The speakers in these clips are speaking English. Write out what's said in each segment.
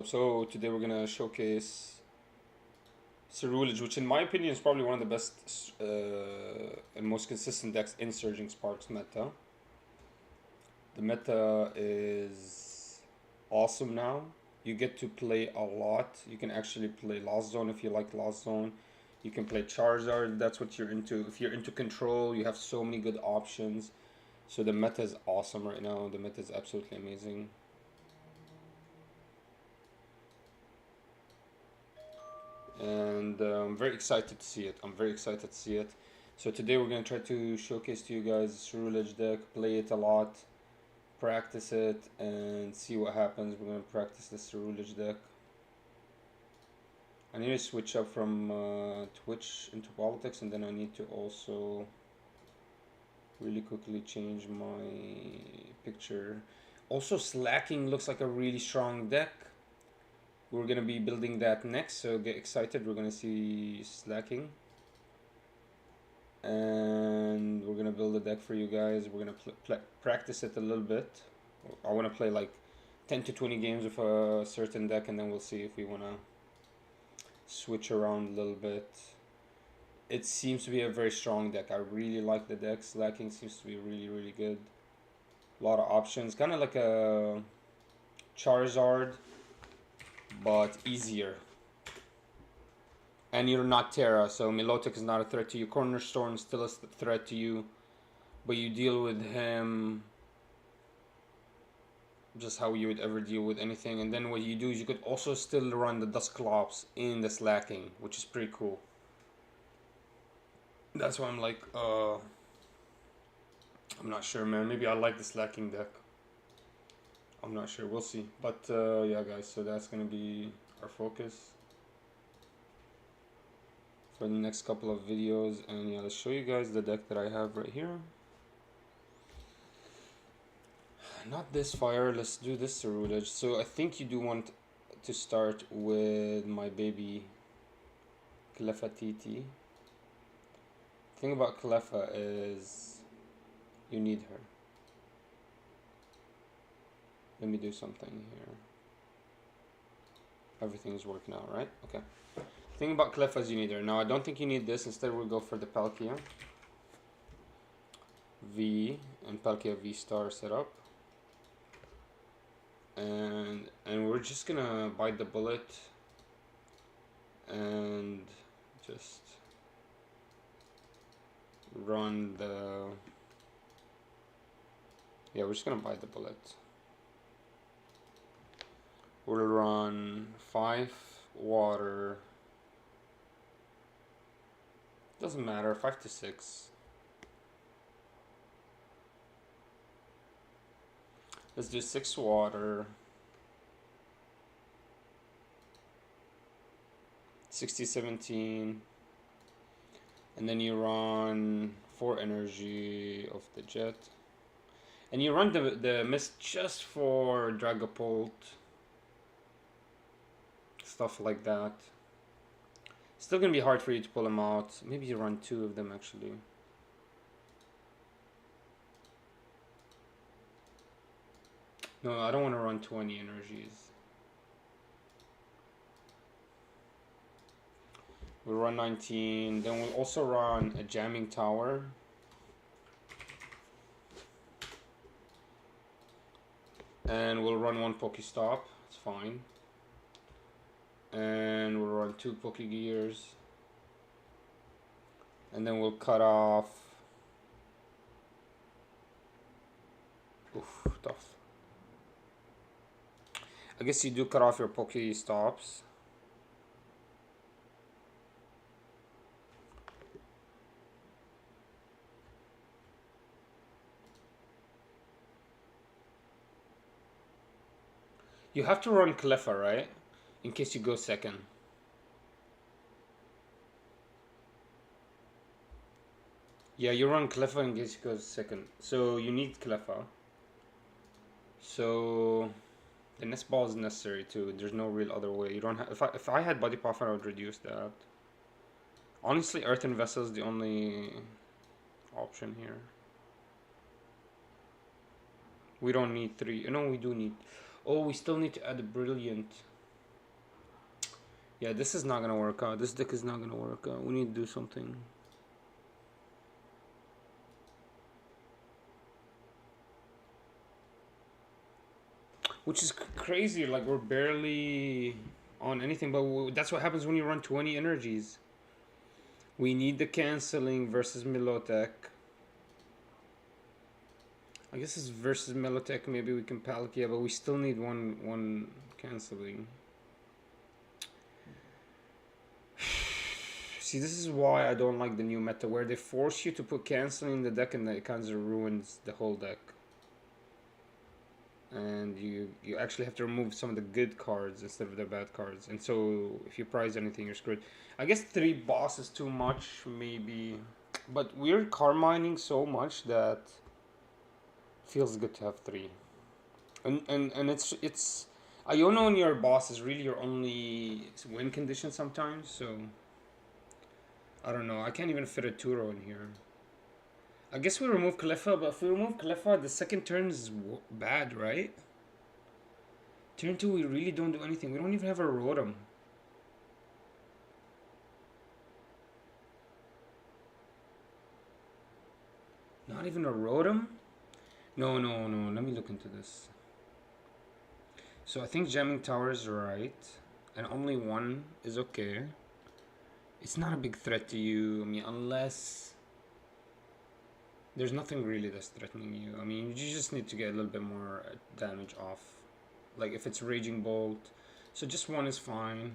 So today we're gonna showcase Ceruledge, which in my opinion is probably one of the best and most consistent decks in Surging Sparks meta. The meta is awesome now. You get to play a lot. You can actually play Lost Zone if you like Lost Zone. You can play Charizard, that's what you're into. If you're into control, you have so many good options. So the meta is awesome right now. The meta is absolutely amazing. And I'm very excited to see it. So today we're going to try to showcase to you guys the Ceruledge deck, play it a lot, practice it, and see what happens. We're going to practice the Ceruledge deck. I need to switch up from Twitch into politics, and then I need to also really quickly change my picture. Also, Slacking looks like a really strong deck. We're going to be building that next, so get excited. We're going to see Slacking. And we're going to build a deck for you guys. We're going to practice it a little bit. I want to play like 10 to 20 games with a certain deck, and then we'll see if we want to switch around a little bit. It seems to be a very strong deck. I really like the deck. Slacking seems to be really, really good. A lot of options. Kind of like a Charizard, but easier. And you're not Terra, so Milotic is not a threat to you. Cornerstone is still a threat to you, but you deal with him just how you would ever deal with anything. And then what you do is you could also still run the Dusclops in the Slacking, which is pretty cool. That's why I'm like, I'm not sure, man. Maybe I like the Slacking deck. I'm not sure. We'll see. But yeah, guys, so that's going to be our focus for the next couple of videos. And yeah, let's show you guys the deck that I have right here. Not this fire, let's do this Ceruledge. So I think you do want to start with my baby Clefairy. The thing about Cleffa is you need her. Let me do something here. Everything's working out, right? Okay. The thing about Cleffa is you need her. Now I don't think you need this. Instead we'll go for the Palkia V and Palkia V star setup. And we're just gonna bite the bullet and just run the, yeah, we're just gonna bite the bullet. We'll run 5 water, doesn't matter, 5 to 6. Let's do 6 water, 60, 17, and then you run 4 energy of the jet, and you run the mist just for Dragapult, stuff like that. Still gonna be hard for you to pull them out. Maybe you run 2 of them actually. No, I don't want to run 20 energies. We'll run 19. Then we'll also run a jamming tower. And we'll run 1 Pokestop. It's fine. And we'll run 2 Pokegears. And then we'll cut off. Oof, tough. I guess you do cut off your Pokestops. You have to run Cleffa, right? In case you go second. Yeah, you run Cleffa in case you go second. So you need Cleffa. So the nest ball is necessary too. There's no real other way. You don't have. If I had Body Puffer, I would reduce that. Honestly, Earthen Vessel is the only option here. We don't need 3. No, we do need. Oh, we still need to add a Brilliant. Yeah, this is not gonna work out. This deck is not gonna work out. We need to do something. Which is crazy. Like, we're barely on anything, but that's what happens when you run 20 energies. We need the canceling versus Milotek. I guess it's versus Melotech. Maybe we can Palkia, but we still need one canceling. See, this is why I don't like the new meta, where they force you to put canceling in the deck, and it kind of ruins the whole deck. And you actually have to remove some of the good cards instead of the bad cards. And so if you prize anything, you're screwed. I guess 3 boss is too much, maybe. But we're car mining so much that feels good to have 3. And it's Iono on your boss is really your only win condition sometimes, so I don't know. I can't even fit a Turo in here. I guess we remove Cleffa, but if we remove Cleffa, the second turn is bad, right? Turn 2, we really don't do anything. We don't even have a Rotom. Not even a Rotom? No. Let me look into this. So I think Jamming Tower is right. And only 1 is okay. It's not a big threat to you. I mean, unless there's nothing really that's threatening you. I mean, you just need to get a little bit more damage off. Like if it's Raging Bolt. So just 1 is fine.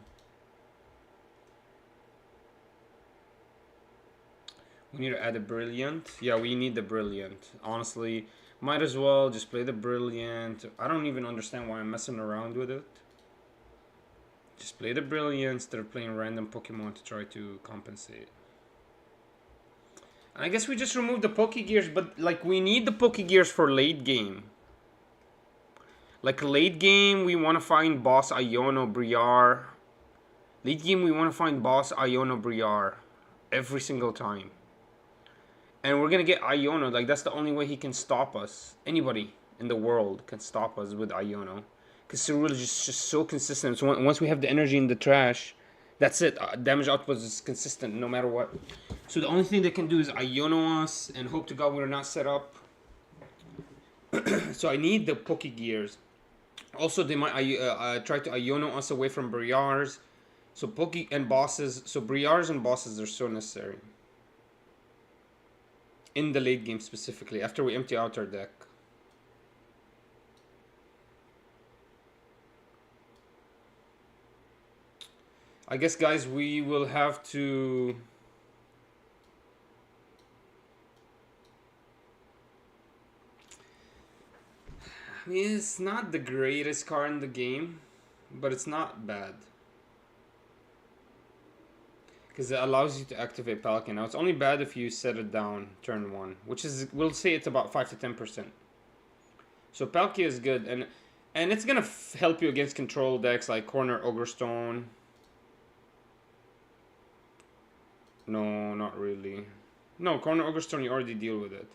We need to add a Brilliant. Yeah, we need the Brilliant. Honestly, might as well just play the Brilliant. I don't even understand why I'm messing around with it. Just play the Brilliant instead of playing random Pokemon to try to compensate. And I guess we just remove the Pokegears, but like we need the Pokegears for late game. Like late game, we want to find boss Iono Briar. Late game, we want to find boss Iono Briar every single time. And we're gonna get Iono. Like that's the only way he can stop us. Anybody in the world can stop us with Iono. Because Ceruledge is just so consistent. So once we have the energy in the trash, that's it. Damage output is consistent no matter what. So the only thing they can do is Iono us and hope to God we're not set up. So I need the Pokegears. Also, they might try to Iono us away from Briars. So Poke and bosses. So Briars and bosses are so necessary. In the late game specifically, after we empty out our deck. I guess, guys, we will have to... I mean, it's not the greatest card in the game, but it's not bad. Because it allows you to activate Palkia. Now, it's only bad if you set it down turn 1, which is, we'll say it's about 5 to 10%. So Palkia is good, and it's going to help you against control decks like Corner Ogre Stone. No, not really. No, Corner Ogre Stone, you already deal with it.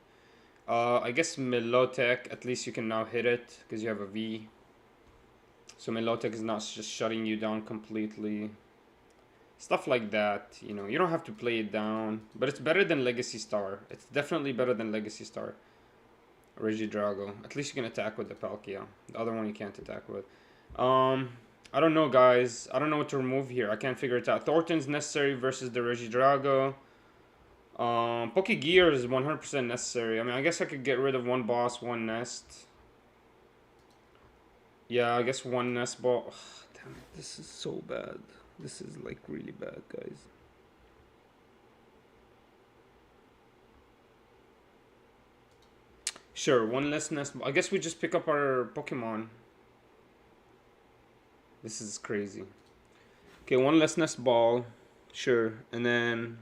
I guess Milotek, at least you can now hit it, because you have a V. So Milotek is not just shutting you down completely. Stuff like that, you know, you don't have to play it down, but it's better than Legacy Star. It's definitely better than Legacy Star. Regidrago. At least you can attack with the Palkia. The other one you can't attack with. I don't know, guys. I don't know what to remove here. I can't figure it out. Thornton's necessary versus the Regidrago. Pokegear is 100% necessary. I mean, I guess I could get rid of 1 boss, 1 nest. Yeah, I guess 1 nest ball. Ugh, damn it, this is so bad. This is like really bad, guys. Sure, 1 less nest. I guess we just pick up our Pokemon. This is crazy. Okay, 1 less nest ball. Sure, and then...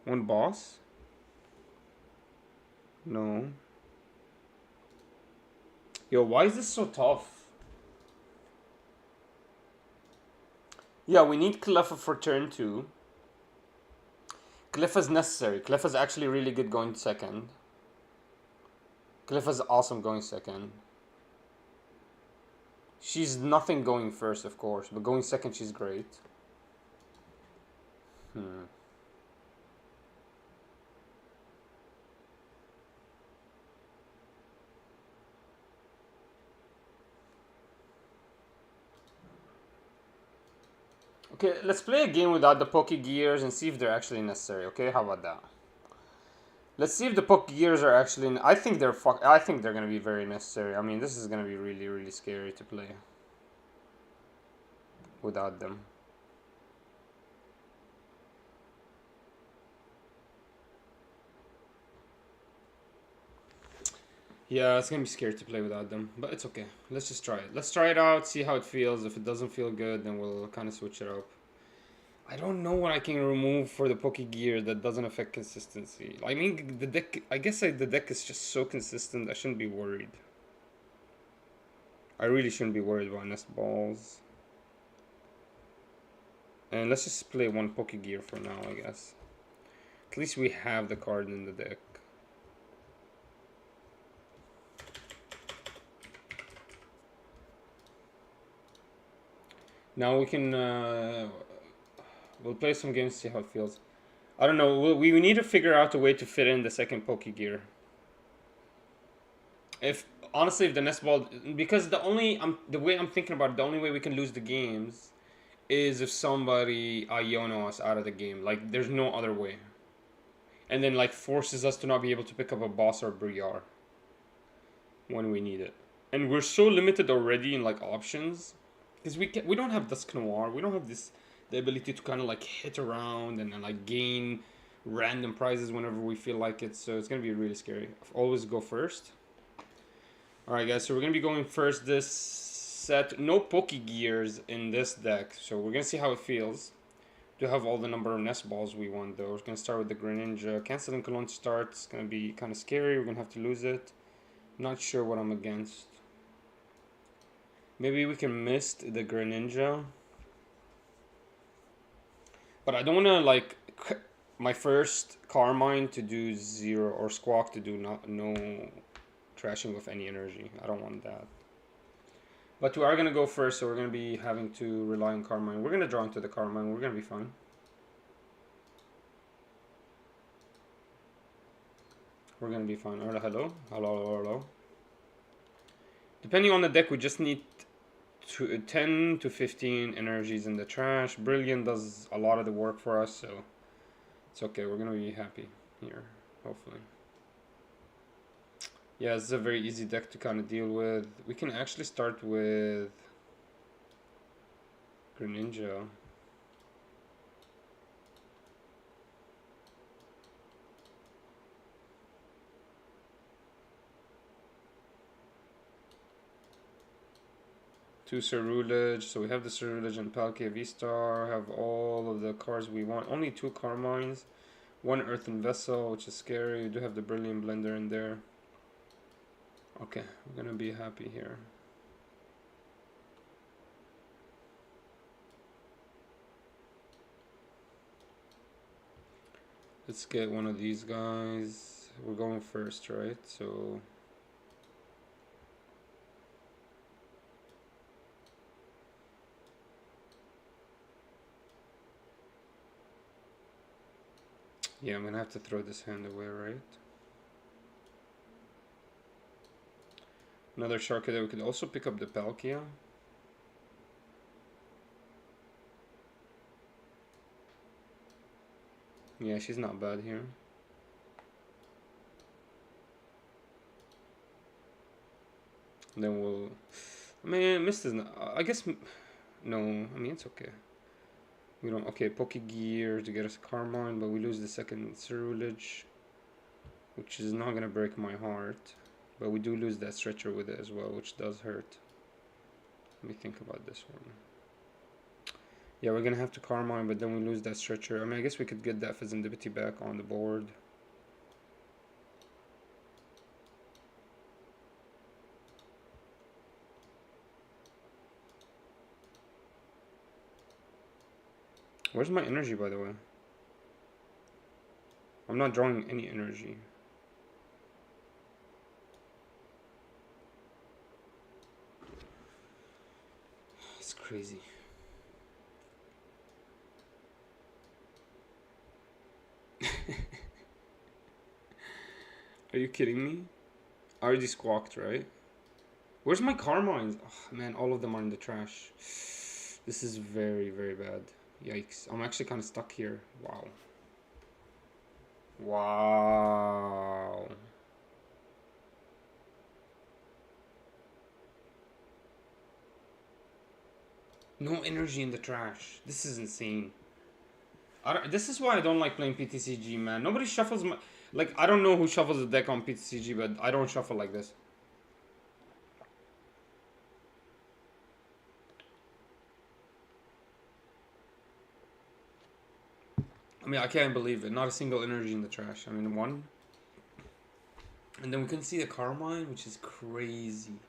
one boss? No. Yo, why is this so tough? Yeah, we need Cleffa for turn 2. Cleffa's necessary. Cleffa's actually really good going second. Cleffa's awesome going second. She's nothing going first, of course, but going second, she's great. Okay, let's play a game without the Poke Gears and see if they're actually necessary. Okay, how about that? Let's see if the Poke Gears are actually. I think they're I think they're gonna be very necessary. I mean, this is gonna be really, really scary to play without them. Yeah, it's gonna be scary to play without them, but it's okay. Let's just try it. Let's try it out, see how it feels. If it doesn't feel good, then we'll kind of switch it up. I don't know what I can remove for the Poke Gear that doesn't affect consistency. I mean, the deck. I guess the deck is just so consistent. I shouldn't be worried. I really shouldn't be worried about nest balls. And let's just play one Poke Gear for now, I guess. At least we have the card in the deck. Now we can. We'll play some games, see how it feels. I don't know. We need to figure out a way to fit in the second Poke Gear. If honestly, if the nest ball, because the way I'm thinking about it, the only way we can lose the games is if somebody Iono us out of the game. Like, there's no other way. And then like forces us to not be able to pick up a boss or Briar when we need it. And we're so limited already in like options because we don't have Dusk Noir. We don't have the ability to kind of like hit around and like gain random prizes whenever we feel like it. So it's gonna be really scary. Always go first. All right, guys. So we're gonna be going first this set. No Poke Gears in this deck, so we're gonna see how it feels. To have all the number of nest balls we want, though. We're gonna start with the Greninja. Canceling Cologne start. It's gonna be kind of scary. We're gonna have to lose it. Not sure what I'm against. Maybe we can mist the Greninja. But I don't want to, like, my first Carmine to do 0 or Squawk to do no trashing with any energy. I don't want that. But we are going to go first, so we're going to be having to rely on Carmine. We're going to draw into the Carmine. We're going to be fine. We're going to be fine. Hello, hello. Hello, hello, hello. Depending on the deck, we just need 10 to 15 energies in the trash. Brilliant does a lot of the work for us, so it's okay. We're going to be happy here, hopefully. Yeah, this is a very easy deck to kind of deal with. We can actually start with Greninja. Two Ceruledge, so we have the Ceruledge and Palkia V-Star, have all of the cards we want. Only 2 Carmines, 1 Earthen Vessel, which is scary. We do have the Brilliant Blender in there. Okay, we're gonna be happy here. Let's get one of these guys. We're going first, right? So yeah, I'm gonna have to throw this hand away, right? Another Sharkada. We could also pick up the Palkia. Yeah, she's not bad here. And then we'll... I mean, Mist is not... I guess... No, I mean, it's okay. We don't... Okay, Poke Gear to get us Carmine, but we lose the second Ceruledge, which is not gonna break my heart. But we do lose that Stretcher with it as well, which does hurt. Let me think about this one. Yeah, we're gonna have to Carmine, but then we lose that Stretcher. I mean, I guess we could get that Fizandipity back on the board. Where's my energy, by the way? I'm not drawing any energy. crazy. Are you kidding me? I already squawked, right? Where's my Carmines? Oh, man, all of them are in the trash. This is very, very bad. Yikes. I'm actually kind of stuck here. Wow. Wow. No energy in the trash. This is insane. This is why I don't like playing PTCG, man. Nobody shuffles my... Like, I don't know who shuffles the deck on PTCG, but I don't shuffle like this. I mean, I can't believe it. Not a single energy in the trash. I mean, one. And then we can see the Carmine, which is crazy.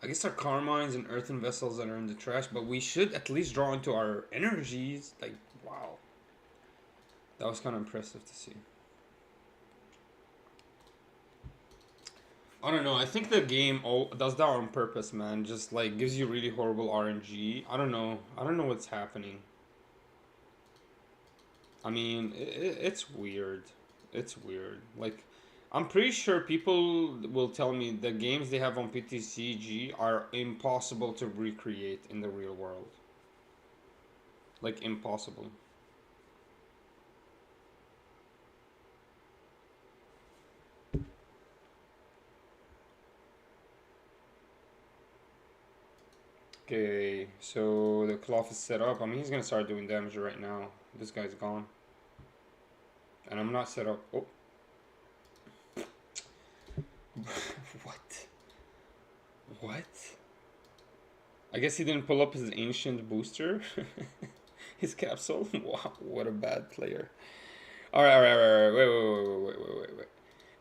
I guess our Carmines and Earthen Vessels that are in the trash, but we should at least draw into our energies. Like, wow. That was kind of impressive to see. I don't know. I think the game does that on purpose, man. Just like gives you really horrible RNG. I don't know. I don't know what's happening. I mean, it's weird. It's weird. Like, I'm pretty sure people will tell me the games they have on PTCG are impossible to recreate in the real world. Like, impossible. Okay, so the cloth is set up. I mean, he's gonna start doing damage right now. This guy's gone. And I'm not set up. Oh. What? What? I guess he didn't pull up his ancient booster. His capsule. Wow, what a bad player. Alright. Wait.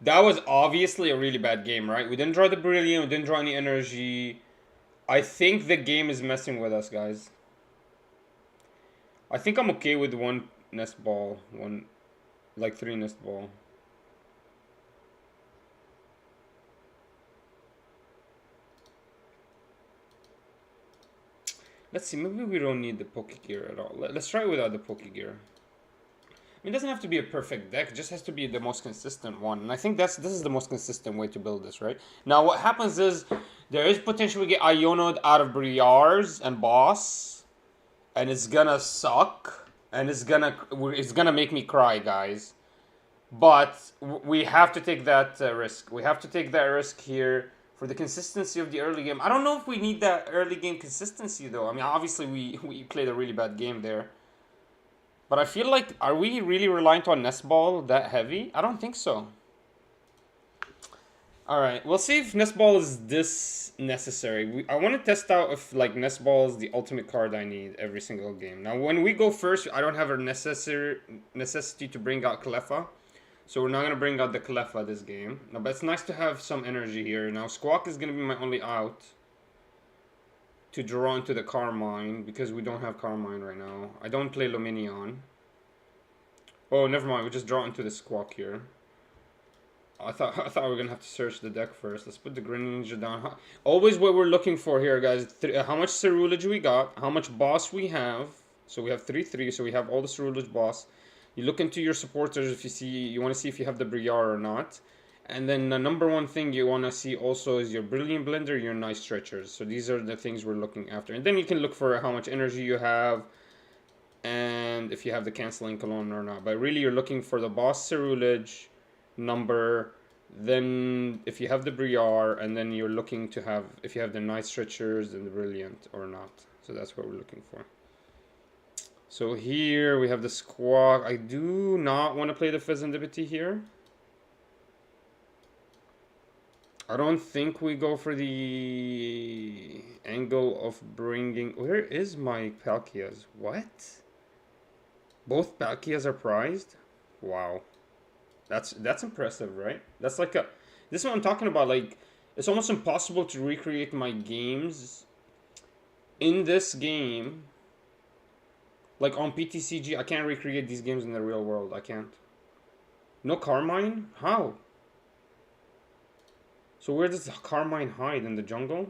That was obviously a really bad game, right? We didn't draw the Brilliant, we didn't draw any energy. I think the game is messing with us, guys. I think I'm okay with one nest ball. Like 3 nest ball. Let's see, maybe we don't need the Pokegear at all. Let's try without the Pokegear. I mean, it doesn't have to be a perfect deck, it just has to be the most consistent one. And I think this is the most consistent way to build this, right? Now, what happens is, there is potential we get Ionoed out of Briars and Boss. And it's gonna suck. And it's gonna make me cry, guys. But we have to take that risk. We have to take that risk here for the consistency of the early game. I don't know if we need that early game consistency, though. I mean, obviously, we played a really bad game there. But I feel like, are we really reliant on Nest Ball that heavy? I don't think so. Alright, we'll see if Nest Ball is this necessary. I want to test out if like Nest Ball is the ultimate card I need every single game. Now, when we go first, I don't have a necessity to bring out Cleffa. So we're not going to bring out the Cleffa this game. Now, but it's nice to have some energy here. Now, Squawk is going to be my only out to draw into the Carmine, because we don't have Carmine right now. I don't play Luminion. Oh, never mind. We just draw into the Squawk here. I thought we were going to have to search the deck first. Let's put the Greninja down. Always what we're looking for here, guys. How much Ceruledge we got. How much boss we have. So we have 3/3. So we have all the Ceruledge boss. You look into your supporters if you want to see if you have the Briar or not. And then the number one thing you want to see also is your Brilliant Blender, your Nice Stretchers. So these are the things we're looking after. And then you can look for how much energy you have and if you have the Canceling Cologne or not. But really you're looking for the boss Ceruledge number, then if you have the Briar, and then you're looking to have if you have the Nice Stretchers and the Brilliant or not. So that's what we're looking for. So here we have the Squawk. I do not want to play the Fezandipity here. I don't think we go for the angle of bringing... Where is my Palkias? What? Both Palkias are prized? Wow. That's impressive, right? That's like a... This is what I'm talking about. Like, it's almost impossible to recreate my games in this game. Like, on PTCG, I can't recreate these games in the real world. I can't. No Carmine? How? So where does the Carmine hide? In the jungle?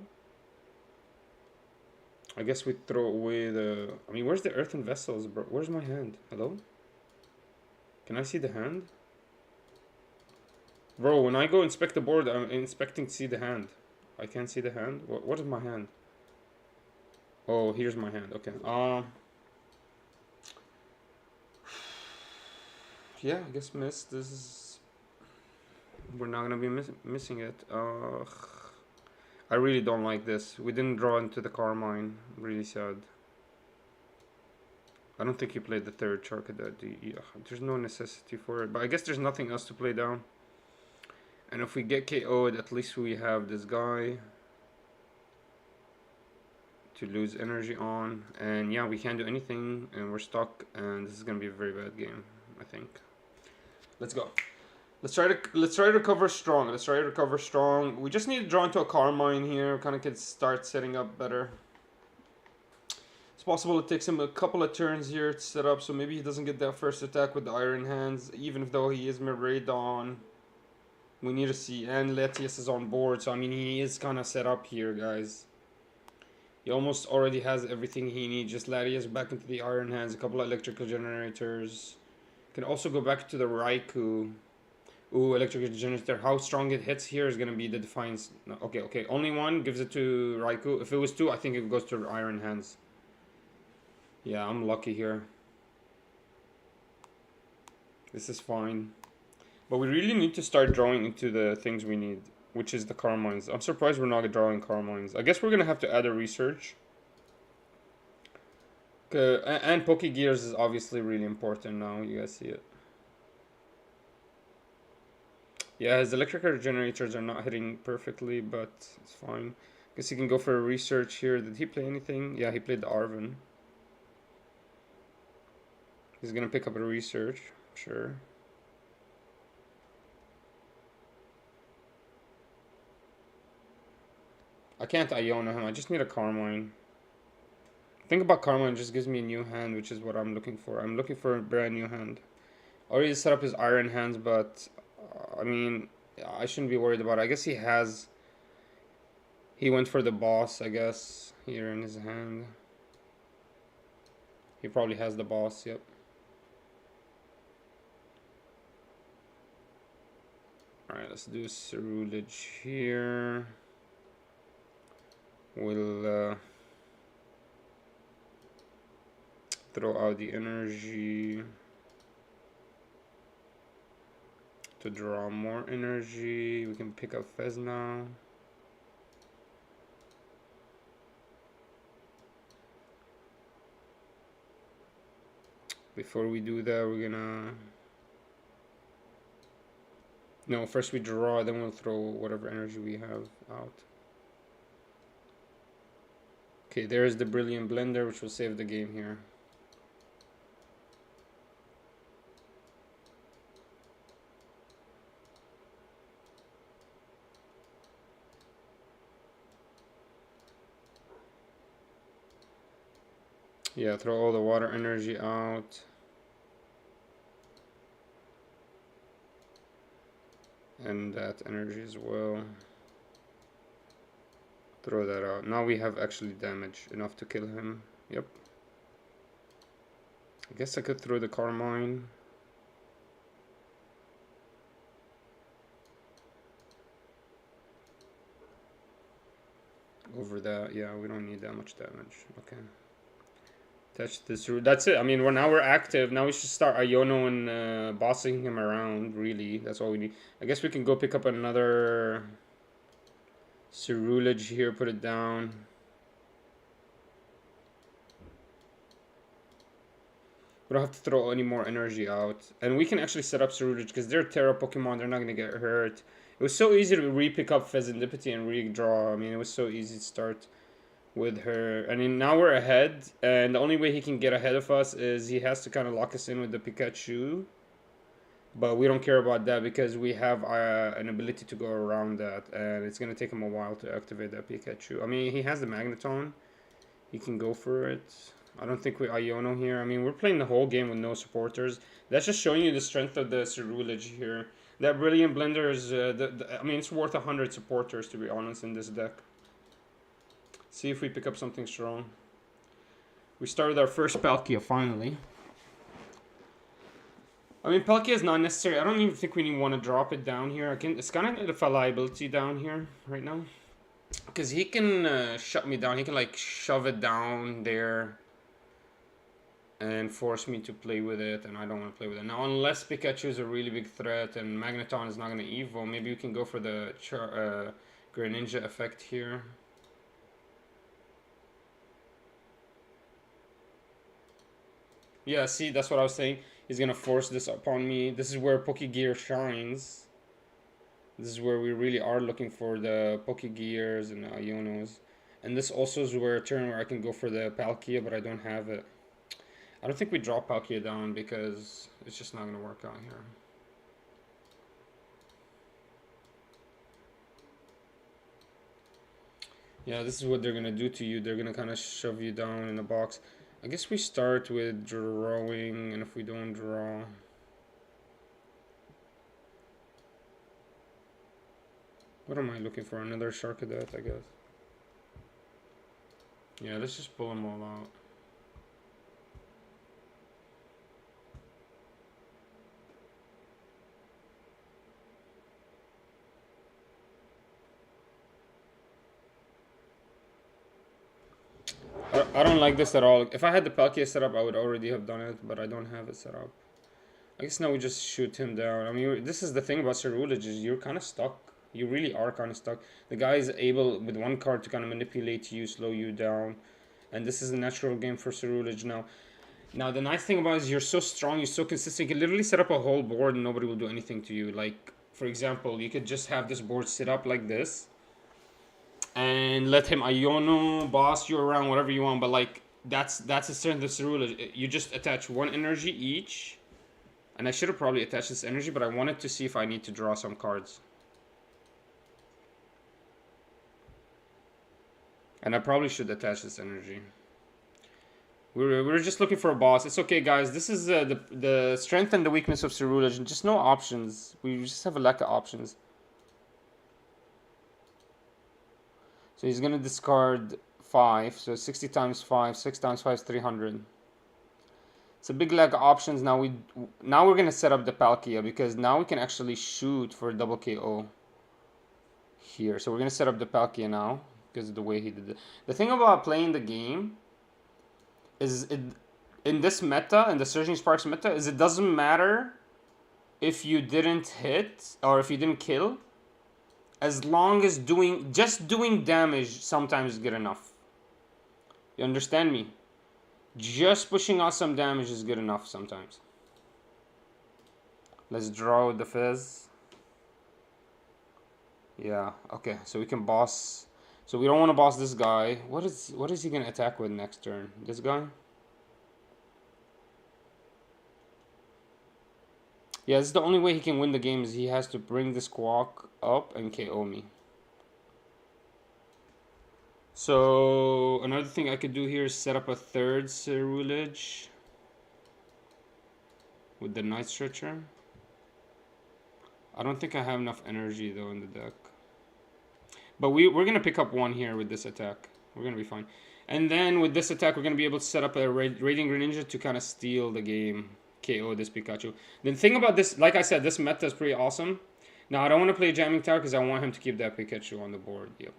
I guess we throw away the... I mean, where's the earthen vessels, bro? Where's my hand? Hello? Can I see the hand? Bro, when I go inspect the board, I'm inspecting to see the hand. I can't see the hand. What is my hand? Oh, here's my hand. Okay. Yeah, I guess miss. This is... We're not gonna be missing it. I really don't like this. We didn't draw into the Carmine. Really sad. I don't think he played the third Charcadet. There's no necessity for it. But I guess there's nothing else to play down. And if we get KO'd, at least we have this guy to lose energy on. And yeah, we can't do anything. And we're stuck. And this is going to be a very bad game, I think. Let's go. Let's try to recover strong. Let's try to recover strong. We just need to draw into a Carmine here. Kind of can start setting up better. It's possible it takes him a couple of turns here to set up. So maybe he doesn't get that first attack with the Iron Hands. Even though he is Miraidon. We need to see. And Latias is on board. So I mean he is kind of set up here, guys. He almost already has everything he needs. Just Latias back into the Iron Hands. A couple of electrical generators. Can also go back to the Raikou. Ooh, electrical generator. How strong it hits here is going to be the Defiance. No, okay. Only one gives it to Raikou. If it was two, I think it goes to Iron Hands. Yeah, I'm lucky here. This is fine. But we really need to start drawing into the things we need, which is the Carmines. I'm surprised we're not drawing Carmines. I guess we're going to have to add a research. And Pokegears is obviously really important now. You guys see it. Yeah, his electrical generators are not hitting perfectly, but it's fine. Guess he can go for a research here. Did he play anything? Yeah, he played the Arven. He's gonna pick up a research, sure. I can't Iona him, I just need a Carmine. Think about Carmine just gives me a new hand, which is what I'm looking for. I'm looking for a brand new hand. Already set up his Iron Hands, but I mean, I shouldn't be worried about it. I guess he has... He went for the boss, I guess, here in his hand. He probably has the boss, yep. Alright, let's do Ceruledge here. We'll throw out the energy to draw more energy. We can pick up Fez now. Before we do that, we're gonna... No, first we draw, then we'll throw whatever energy we have out. Okay, there's the Brilliant Blender, which will save the game here. Yeah, throw all the water energy out. And that energy as well. Throw that out. Now we have actually damage enough to kill him. Yep. I guess I could throw the Carmine. Over that, yeah, we don't need that much damage. Okay. Touch this. That's it. I mean, now we're active. Now we should start Iono and bossing him around. Really, that's all we need. I guess we can go pick up another Ceruledge here. Put it down. We don't have to throw any more energy out, and we can actually set up Ceruledge because they're Terra Pokemon. They're not gonna get hurt. It was so easy to re-pick up Fezandipity and redraw. I mean, it was so easy to start with her. I mean, now we're ahead, and the only way he can get ahead of us is he has to kind of lock us in with the Pikachu. But we don't care about that because we have an ability to go around that, and it's going to take him a while to activate that Pikachu. I mean, he has the Magneton. He can go for it. I don't think we Iono here. I mean, we're playing the whole game with no supporters. That's just showing you the strength of the Ceruledge here. That Brilliant Blender is, I mean, it's worth 100 supporters, to be honest, in this deck. See if we pick up something strong. We started our first Palkia finally. I mean, Palkia is not necessary. I don't even think we want to drop it down here. It's kind of a liability down here right now. Because he can shut me down. He can like shove it down there and force me to play with it, and I don't want to play with it. Now, unless Pikachu is a really big threat and Magneton is not going to evo, maybe we can go for the Greninja effect here. Yeah, see, that's what I was saying. He's going to force this upon me. This is where Pokegear shines. This is where we really are looking for the Pokegears and the Ionos. And this also is where a turn where I can go for the Palkia, but I don't have it. I don't think we drop Palkia down because it's just not going to work out here. Yeah, this is what they're going to do to you. They're going to kind of shove you down in a box. I guess we start with drawing, and if we don't draw... What am I looking for? Another Sharkadet, I guess. Yeah, let's just pull them all out. I don't like this at all. If I had the Palkia set up, I would already have done it, but I don't have it set up. I guess now we just shoot him down. I mean, this is the thing about Ceruledge, is you're kind of stuck. You really are kind of stuck. The guy is able, with one card, to kind of manipulate you, slow you down. And this is a natural game for Ceruledge now. Now, the nice thing about it is you're so strong, you're so consistent. You can literally set up a whole board and nobody will do anything to you. Like, for example, you could just have this board sit up like this. And let him Iono, boss you around, whatever you want. But, like, that's a strength of Ceruledge. You just attach one energy each. And I should have probably attached this energy, but I wanted to see if I need to draw some cards. And I probably should attach this energy. We're just looking for a boss. It's okay, guys. This is the strength and the weakness of Ceruledge. Just no options. We just have a lack of options. So he's going to discard 5. So 60 times 5. 6 times 5 is 300. It's a big lack of options. Now we're going to set up the Palkia, because now we can actually shoot for a double KO here. So we're going to set up the Palkia now, because of the way he did it. The thing about playing the game is, in this meta, in the Surging Sparks meta, is it doesn't matter if you didn't hit or if you didn't kill, as long as just doing damage sometimes is good enough. You understand me? Just pushing out some damage is good enough sometimes. Let's draw with the Fizz. Yeah, okay, so we can boss. So we don't want to boss this guy. What is he gonna attack with next turn? This guy? Yeah, this is the only way he can win the game, is he has to bring this Squawk up and KO me. So another thing I could do here is set up a third Ceruledge with the Night Stretcher. I don't think I have enough energy though in the deck. But we're going to pick up one here with this attack. We're going to be fine. And then with this attack, we're going to be able to set up a Radiant Greninja to kind of steal the game. KO this Pikachu. The thing about this, like I said, this meta is pretty awesome. Now, I don't want to play Jamming Tower because I want him to keep that Pikachu on the board. Yep.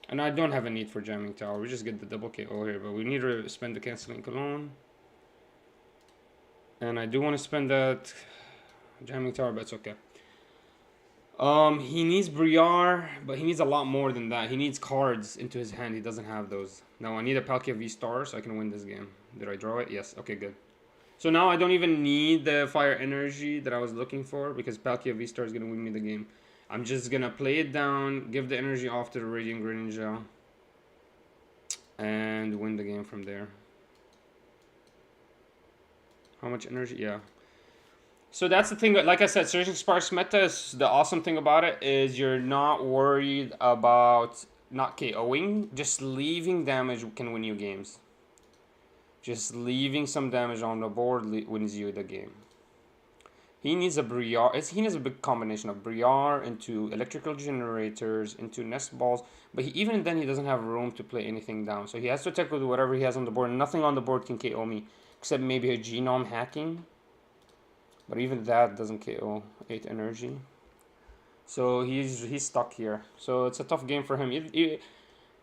And I don't have a need for Jamming Tower. We just get the double KO here. But we need to spend the Canceling Cologne. And I do want to spend that Jamming Tower, but it's okay. He needs Briar, but he needs a lot more than that. He needs cards into his hand. He doesn't have those. Now I need a Palkia V-Star so I can win this game. Did I draw it? Yes. Okay, good. So now I don't even need the Fire Energy that I was looking for, because Palkia V-Star is going to win me the game. I'm just going to play it down, give the energy off to the Radiant Greninja, and win the game from there. How much energy? Yeah. So that's the thing. Like I said, Surging Sparks meta, is the awesome thing about it is you're not worried about not KOing. Just leaving damage can win you games. Just leaving some damage on the board wins you the game. He needs a Briar. He needs a big combination of Briar into electrical generators, into nest balls. But even then, he doesn't have room to play anything down. So he has to attack with whatever he has on the board. Nothing on the board can KO me, except maybe a genome hacking. But even that doesn't KO 8 energy. So he's stuck here. So it's a tough game for him.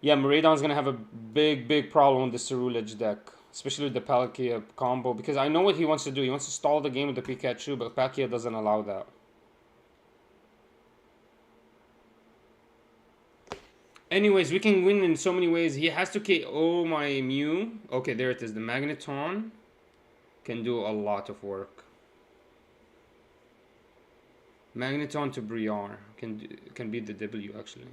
Yeah, Miraidon's gonna have a big problem with the Ceruledge deck, especially with the Palkia combo, because I know what he wants to do. He wants to stall the game with the Pikachu, but Palkia doesn't allow that. Anyways, we can win in so many ways. He has to KO my Mew. Okay, there it is. The Magneton can do a lot of work. Magneton to Briar can beat the W actually.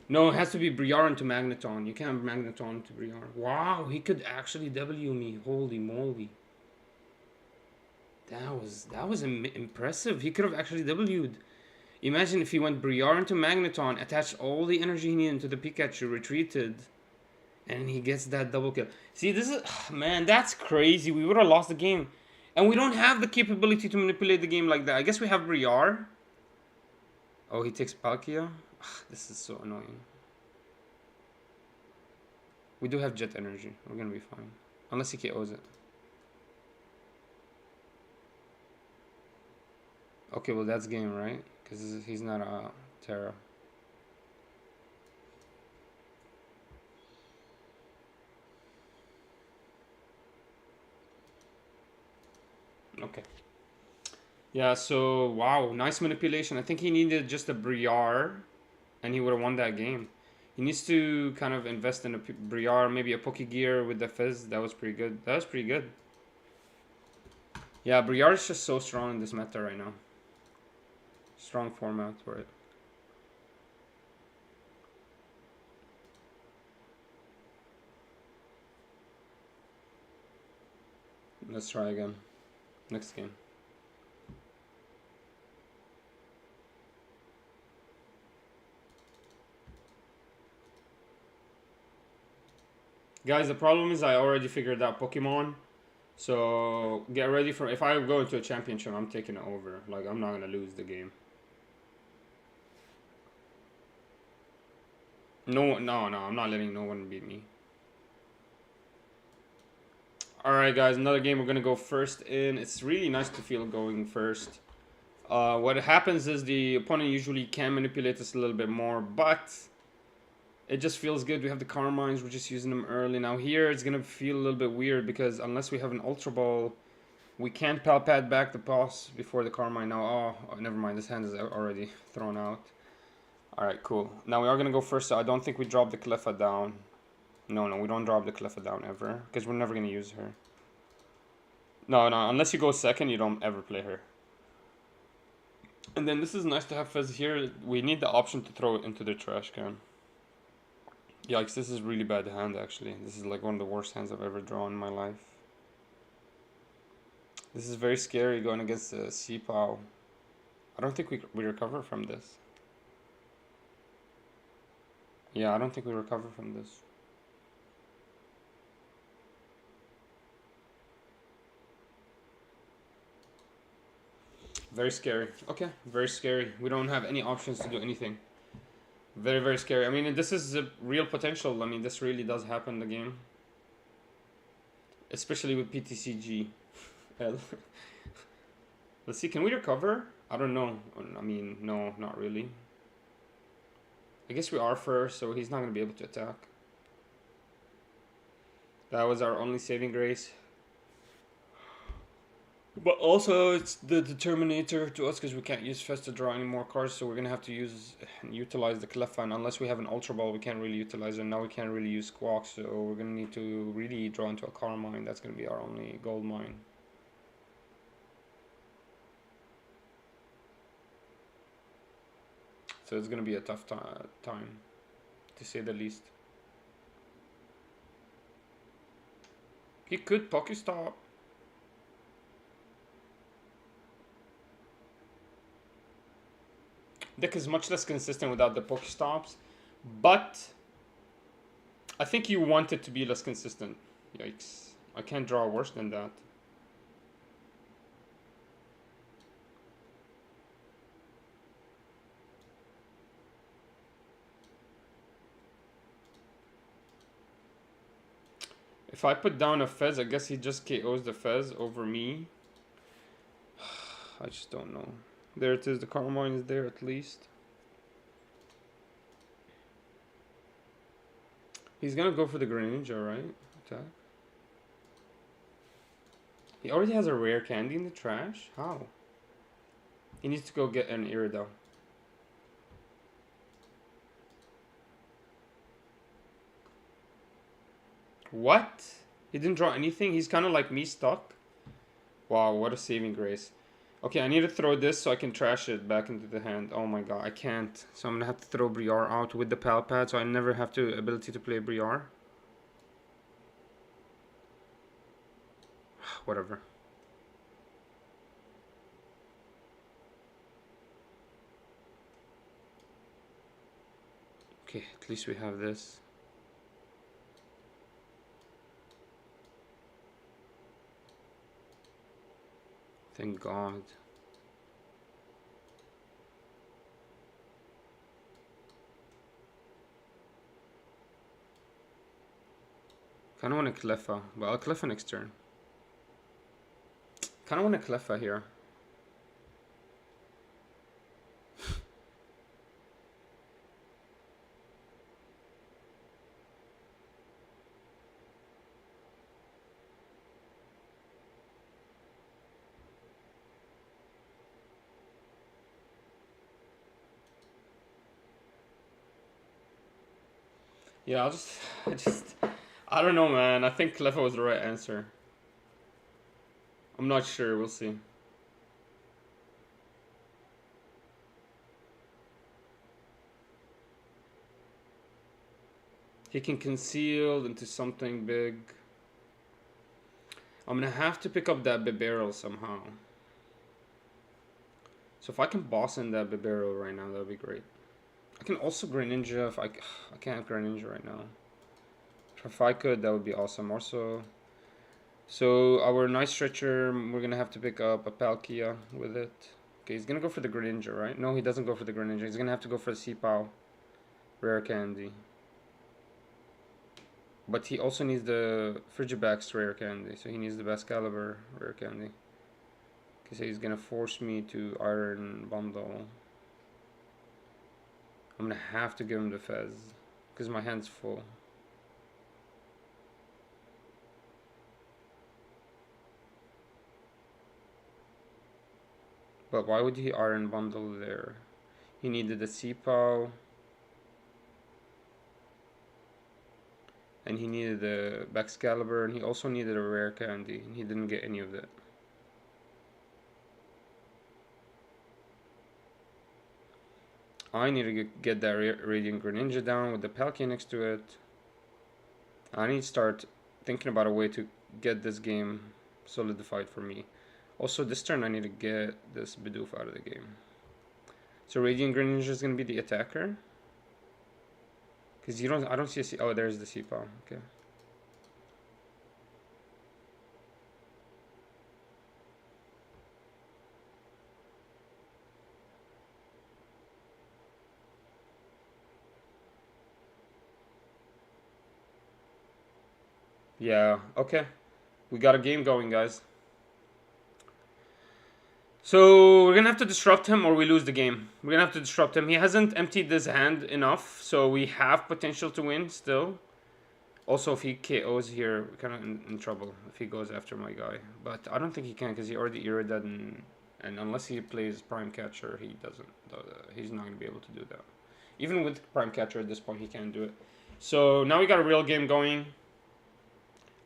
No, it has to be Briar into Magneton. You can't have Magneton to Briar. Wow, he could actually W me. Holy moly. That was impressive. He could have actually W'd. Imagine if he went Briar into Magneton, attached all the energy he needed to the Pikachu, retreated, and he gets that double kill. See, this is... Man, that's crazy. We would have lost the game. And we don't have the capability to manipulate the game like that. I guess we have Briar. Oh, he takes Palkia? This is so annoying. We do have Jet Energy. We're gonna be fine. Unless he KOs it. Okay, well that's game, right? Because he's not a Terra. Okay. Yeah, so, wow, nice manipulation. I think he needed just a Briar, and he would have won that game. He needs to kind of invest in a Briar, maybe a Pokegear with the Fizz. That was pretty good. That was pretty good. Yeah, Briar is just so strong in this meta right now. Strong format for it. Let's try again. Next game. Guys, the problem is I already figured out Pokemon. So get ready for... If I go into a championship, I'm taking it over. Like, I'm not going to lose the game. No, I'm not letting no one beat me. Alright guys, another game we're going to go first in. It's really nice to feel going first. What happens is the opponent usually can manipulate us a little bit more, but it just feels good. We have the Carmines, we're just using them early. Now here it's going to feel a little bit weird because unless we have an Ultra Ball, we can't Palpad back the boss before the Carmine. Now, oh, never mind, this hand is already thrown out. Alright, cool. Now we are going to go first, so I don't think we drop the Cleffa down. No, we don't drop the Cleffa down ever, because we're never going to use her. No, unless you go second, you don't ever play her. And then this is nice to have Fizz here. We need the option to throw it into the trash can. Yikes, this is really bad hand actually. This is like one of the worst hands I've ever drawn in my life. This is very scary going against Seapow. I don't think we recover from this. Yeah, I don't think we recover from this. Very scary. Okay, very scary. We don't have any options to do anything. Very scary. I mean, this is a real potential. I mean, this really does happen in the game. Especially with PTCG. Let's see, can we recover? I don't know. I mean, no, not really. I guess we are first, so he's not going to be able to attack. That was our only saving grace. But also, it's the determinator to us because we can't use Fest to draw any more cards, so we're going to have to utilize the Cleffa, and unless we have an Ultra Ball, we can't really utilize it. Now we can't really use Squawk, so we're going to need to really draw into a Carmine. That's going to be our only gold mine. So it's going to be a tough time, to say the least. He could Pokestop. Deck is much less consistent without the Pokestops, but I think you want it to be less consistent. Yikes. I can't draw worse than that. If I put down a Fez, I guess he just KOs the Fez over me. I just don't know. There it is. The Carmine is there at least. He's gonna go for the Greninja, right? Attack. He already has a rare candy in the trash? How? He needs to go get an Irido. What? He didn't draw anything? He's kind of like me stuck. Wow, what a saving grace. Okay, I need to throw this so I can trash it back into the hand. Oh my god, I can't. So I'm gonna have to throw Briar out with the Pal Pad so I never have the ability to play Briar. Whatever. Okay, at least we have this. Thank God. Kinda want a Cleffa, but I'll Cleffa next turn. Kinda want a Cleffa here. Yeah, I don't know, man. I think Cleffa was the right answer. I'm not sure. We'll see. He can conceal into something big. I'm gonna have to pick up that Bibarel somehow. So if I can boss in that Bibarel right now, that would be great. I can also Greninja if I can't Greninja right now. If I could, that would be awesome. Also, so our Nice Stretcher, we're gonna have to pick up a Palkia with it. Okay, he's gonna go for the Greninja, right? No, he doesn't go for the Greninja. He's gonna have to go for the Seapow Rare Candy. But he also needs the Frigibax Rare Candy, so he needs the Excalibur Rare Candy. Okay, so he's gonna force me to Iron Bundle. I'm gonna have to give him the Fez, because my hand's full. But why would he Iron Bundle there? He needed a Seapow. And he needed a Excalibur, and he also needed a Rare Candy, and he didn't get any of that. I need to get that Radiant Greninja down with the Palkia next to it. I need to start thinking about a way to get this game solidified for me. Also, this turn I need to get this Bidoof out of the game. So Radiant Greninja is going to be the attacker. Because I don't see a oh, there's the Seapow. Okay. Yeah, okay. We got a game going, guys. So we're gonna have to disrupt him or we lose the game. We're gonna have to disrupt him. He hasn't emptied his hand enough, so we have potential to win still. Also, if he KOs here, we're kind of in trouble if he goes after my guy. But I don't think he can because he already Iridad and unless he plays Prime Catcher, he doesn't. He's not gonna be able to do that. Even with Prime Catcher at this point, he can't do it. So now we got a real game going.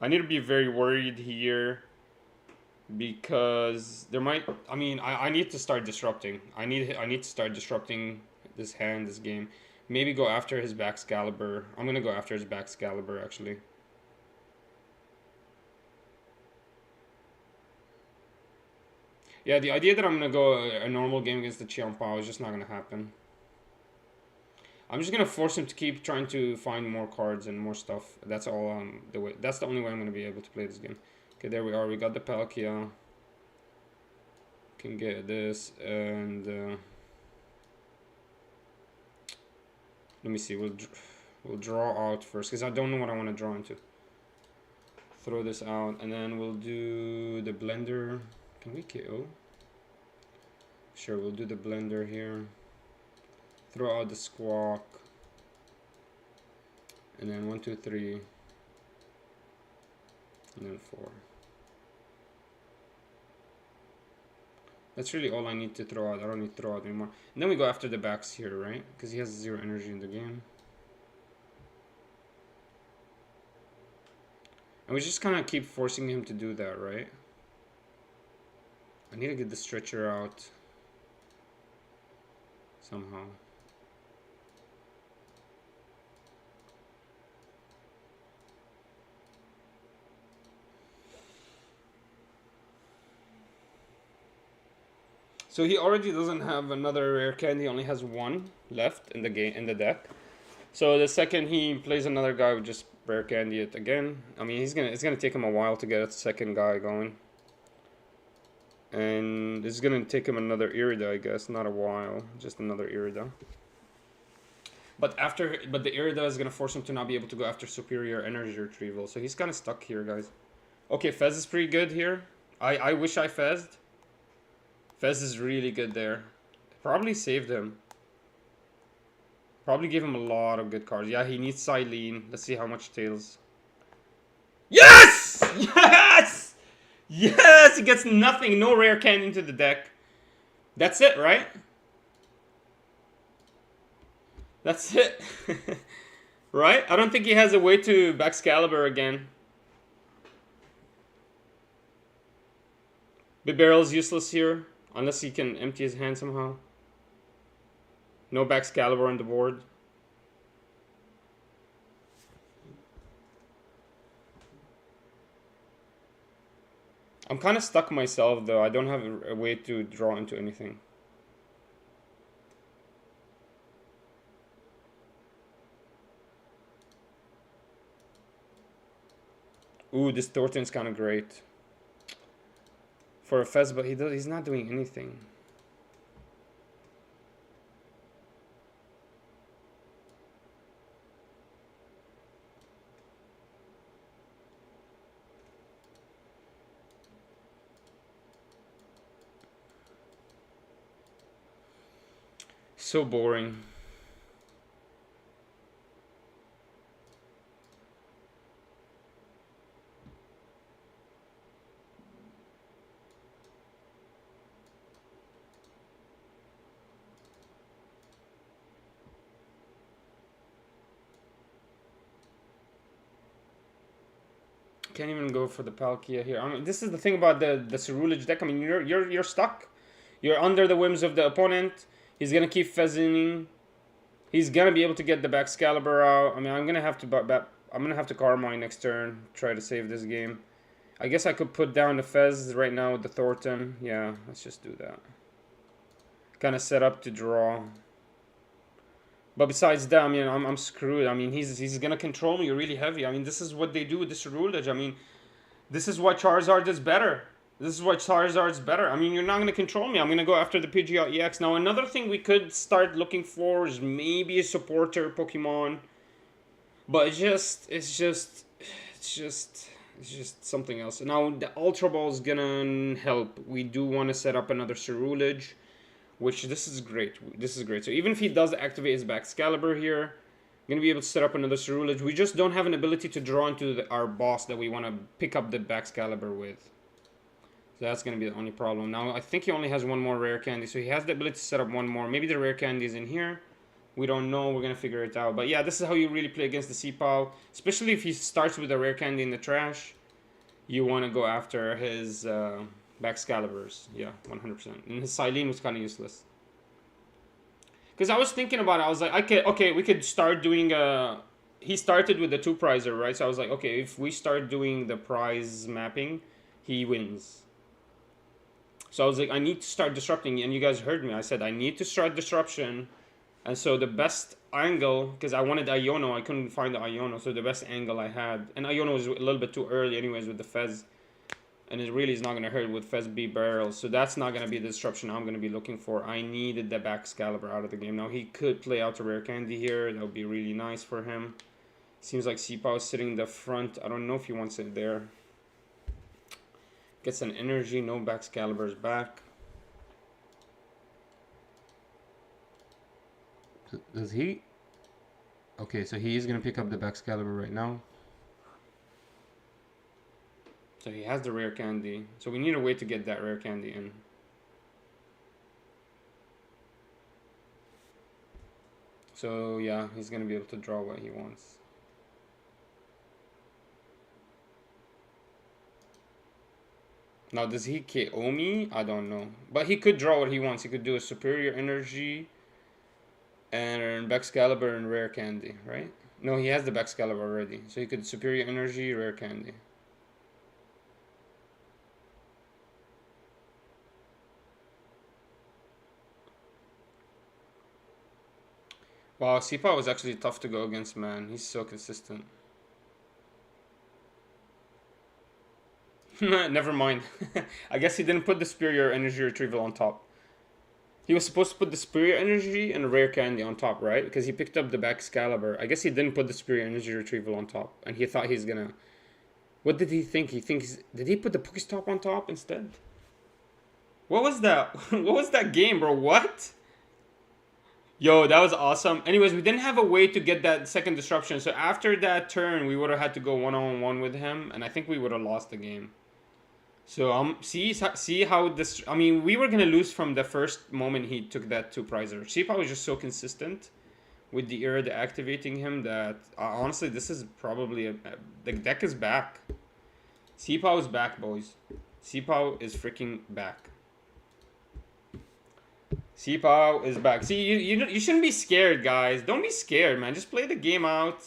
I need to be very worried here because there might. I mean, I need to start disrupting. I need to start disrupting this hand, this game. Maybe go after his Excalibur. I'm gonna go after his Excalibur actually. Yeah, the idea that I'm gonna go a normal game against the Chiampao is just not gonna happen. I'm just gonna force him to keep trying to find more cards and more stuff. That's all. That's the only way I'm gonna be able to play this game. Okay, there we are. We got the Palkia. Can get this and let me see. We'll draw out first because I don't know what I want to draw into. throw this out, and then we'll do the blender. Can we KO? Sure, we'll do the blender here. Throw out the squawk. And then 1, 2, 3. And then 4. That's really all I need to throw out. I don't need to throw out anymore. And then we go after the backs here, right? Because he has 0 energy in the game. And we just kind of keep forcing him to do that, right? I need to get the stretcher out somehow. So he already doesn't have another rare candy. He only has 1 left in the game, in the deck. So the second he plays another guy, we just rare candy it again. I mean, it's gonna take him a while to get a second guy going, and it's gonna take him another Irida, I guess. Not a while, just another Irida. But the Irida is gonna force him to not be able to go after superior energy retrieval. So he's kind of stuck here, guys. Okay, Fez is pretty good here. I wish I Fezzed. Fez is really good there. Probably saved him. Probably gave him a lot of good cards. Yeah, he needs Silene. Let's see how much tails. Yes! Yes! Yes! He gets nothing. No rare candy into the deck. That's it, right? That's it. Right? I don't think he has a way to Baxcalibur again. Big Barrel's useless here. Unless he can empty his hand somehow. No Baxcalibur on the board. I'm kind of stuck myself though. I don't have a way to draw into anything. Ooh, this Thornton's kind of great. For a Fez, but he's not doing anything. So boring. Can't even go for the Palkia here. I mean, this is the thing about the Ceruledge deck. I mean, you're stuck. You're under the whims of the opponent. He's gonna keep Fezzining. He's gonna be able to get the Baxcalibur out. I mean, I'm gonna have to Carmine next turn. Try to save this game. I guess I could put down the Fez right now with the Thornton. Yeah, let's just do that. Kind of set up to draw. But besides that, I mean, I'm screwed. I mean, he's gonna control me really heavy. I mean, this is what they do with this Ceruledge. I mean, this is why Charizard is better. This is why Charizard's better. I mean, you're not gonna control me. I'm gonna go after the Pidgeot EX. Now, another thing we could start looking for is maybe a supporter Pokemon. But it's just something else. Now, the Ultra Ball is gonna help. We do want to set up another Ceruledge. Which, this is great. This is great. So even if he does activate his Baxcalibur here, I'm going to be able to set up another Ceruledge. We just don't have an ability to draw into our boss that we want to pick up the Baxcalibur with. So that's going to be the only problem. Now, I think he only has 1 more rare candy. So he has the ability to set up 1 more. Maybe the rare candy is in here. We don't know. We're going to figure it out. But yeah, this is how you really play against the Seapow. Especially if he starts with a rare candy in the trash. You want to go after his... Baxcaliburs, yeah, 100%. And his Silene was kind of useless. Because I was thinking about it, I was like, okay, we could start doing he started with the 2-prizer, right? So I was like, okay, if we start doing the prize mapping, he wins. So I was like, I need to start disrupting, and you guys heard me. I said, I need to start disruption. And so the best angle, because I wanted Iono, I couldn't find the Iono, so the best angle I had, and Iono was a little bit too early anyways with the Fez. And it really is not going to hurt with Fez B barrels. So that's not going to be the disruption I'm going to be looking for. I needed the Baxcalibur out of the game. Now he could play out a rare candy here. That would be really nice for him. Seems like Seapow is sitting in the front. I don't know if he wants it there. Gets an energy. No Excalibur's back. Does he? Okay, so he is going to pick up the Excalibur right now. So he has the rare candy. So we need a way to get that rare candy in. So yeah, he's going to be able to draw what he wants. Now, does he KO me? I don't know. But he could draw what he wants. He could do a superior energy and Excalibur and rare candy, right? No, he has the Excalibur already. So he could superior energy, rare candy. Wow, Seapow was actually tough to go against, man. He's so consistent. Never mind. I guess he didn't put the superior energy retrieval on top. He was supposed to put the superior energy and rare candy on top, right? Because he picked up the Excalibur. I guess he didn't put the superior energy retrieval on top, and he thought he's gonna. What did he think? He thinks did he put the Pokestop on top instead? What was that? What was that game, bro? What? Yo, that was awesome. Anyways, we didn't have a way to get that second disruption, so after that turn, we would have had to go one-on-one with him, and I think we would have lost the game. So see how this. I mean, we were gonna lose from the first moment he took that 2-prizer. Sheepa was just so consistent with the era activating him that honestly, this is probably the deck is back. Seapow is back, boys. Seapow is freaking back. Seapow is back. See, you shouldn't be scared, guys. Don't be scared, man. Just play the game out,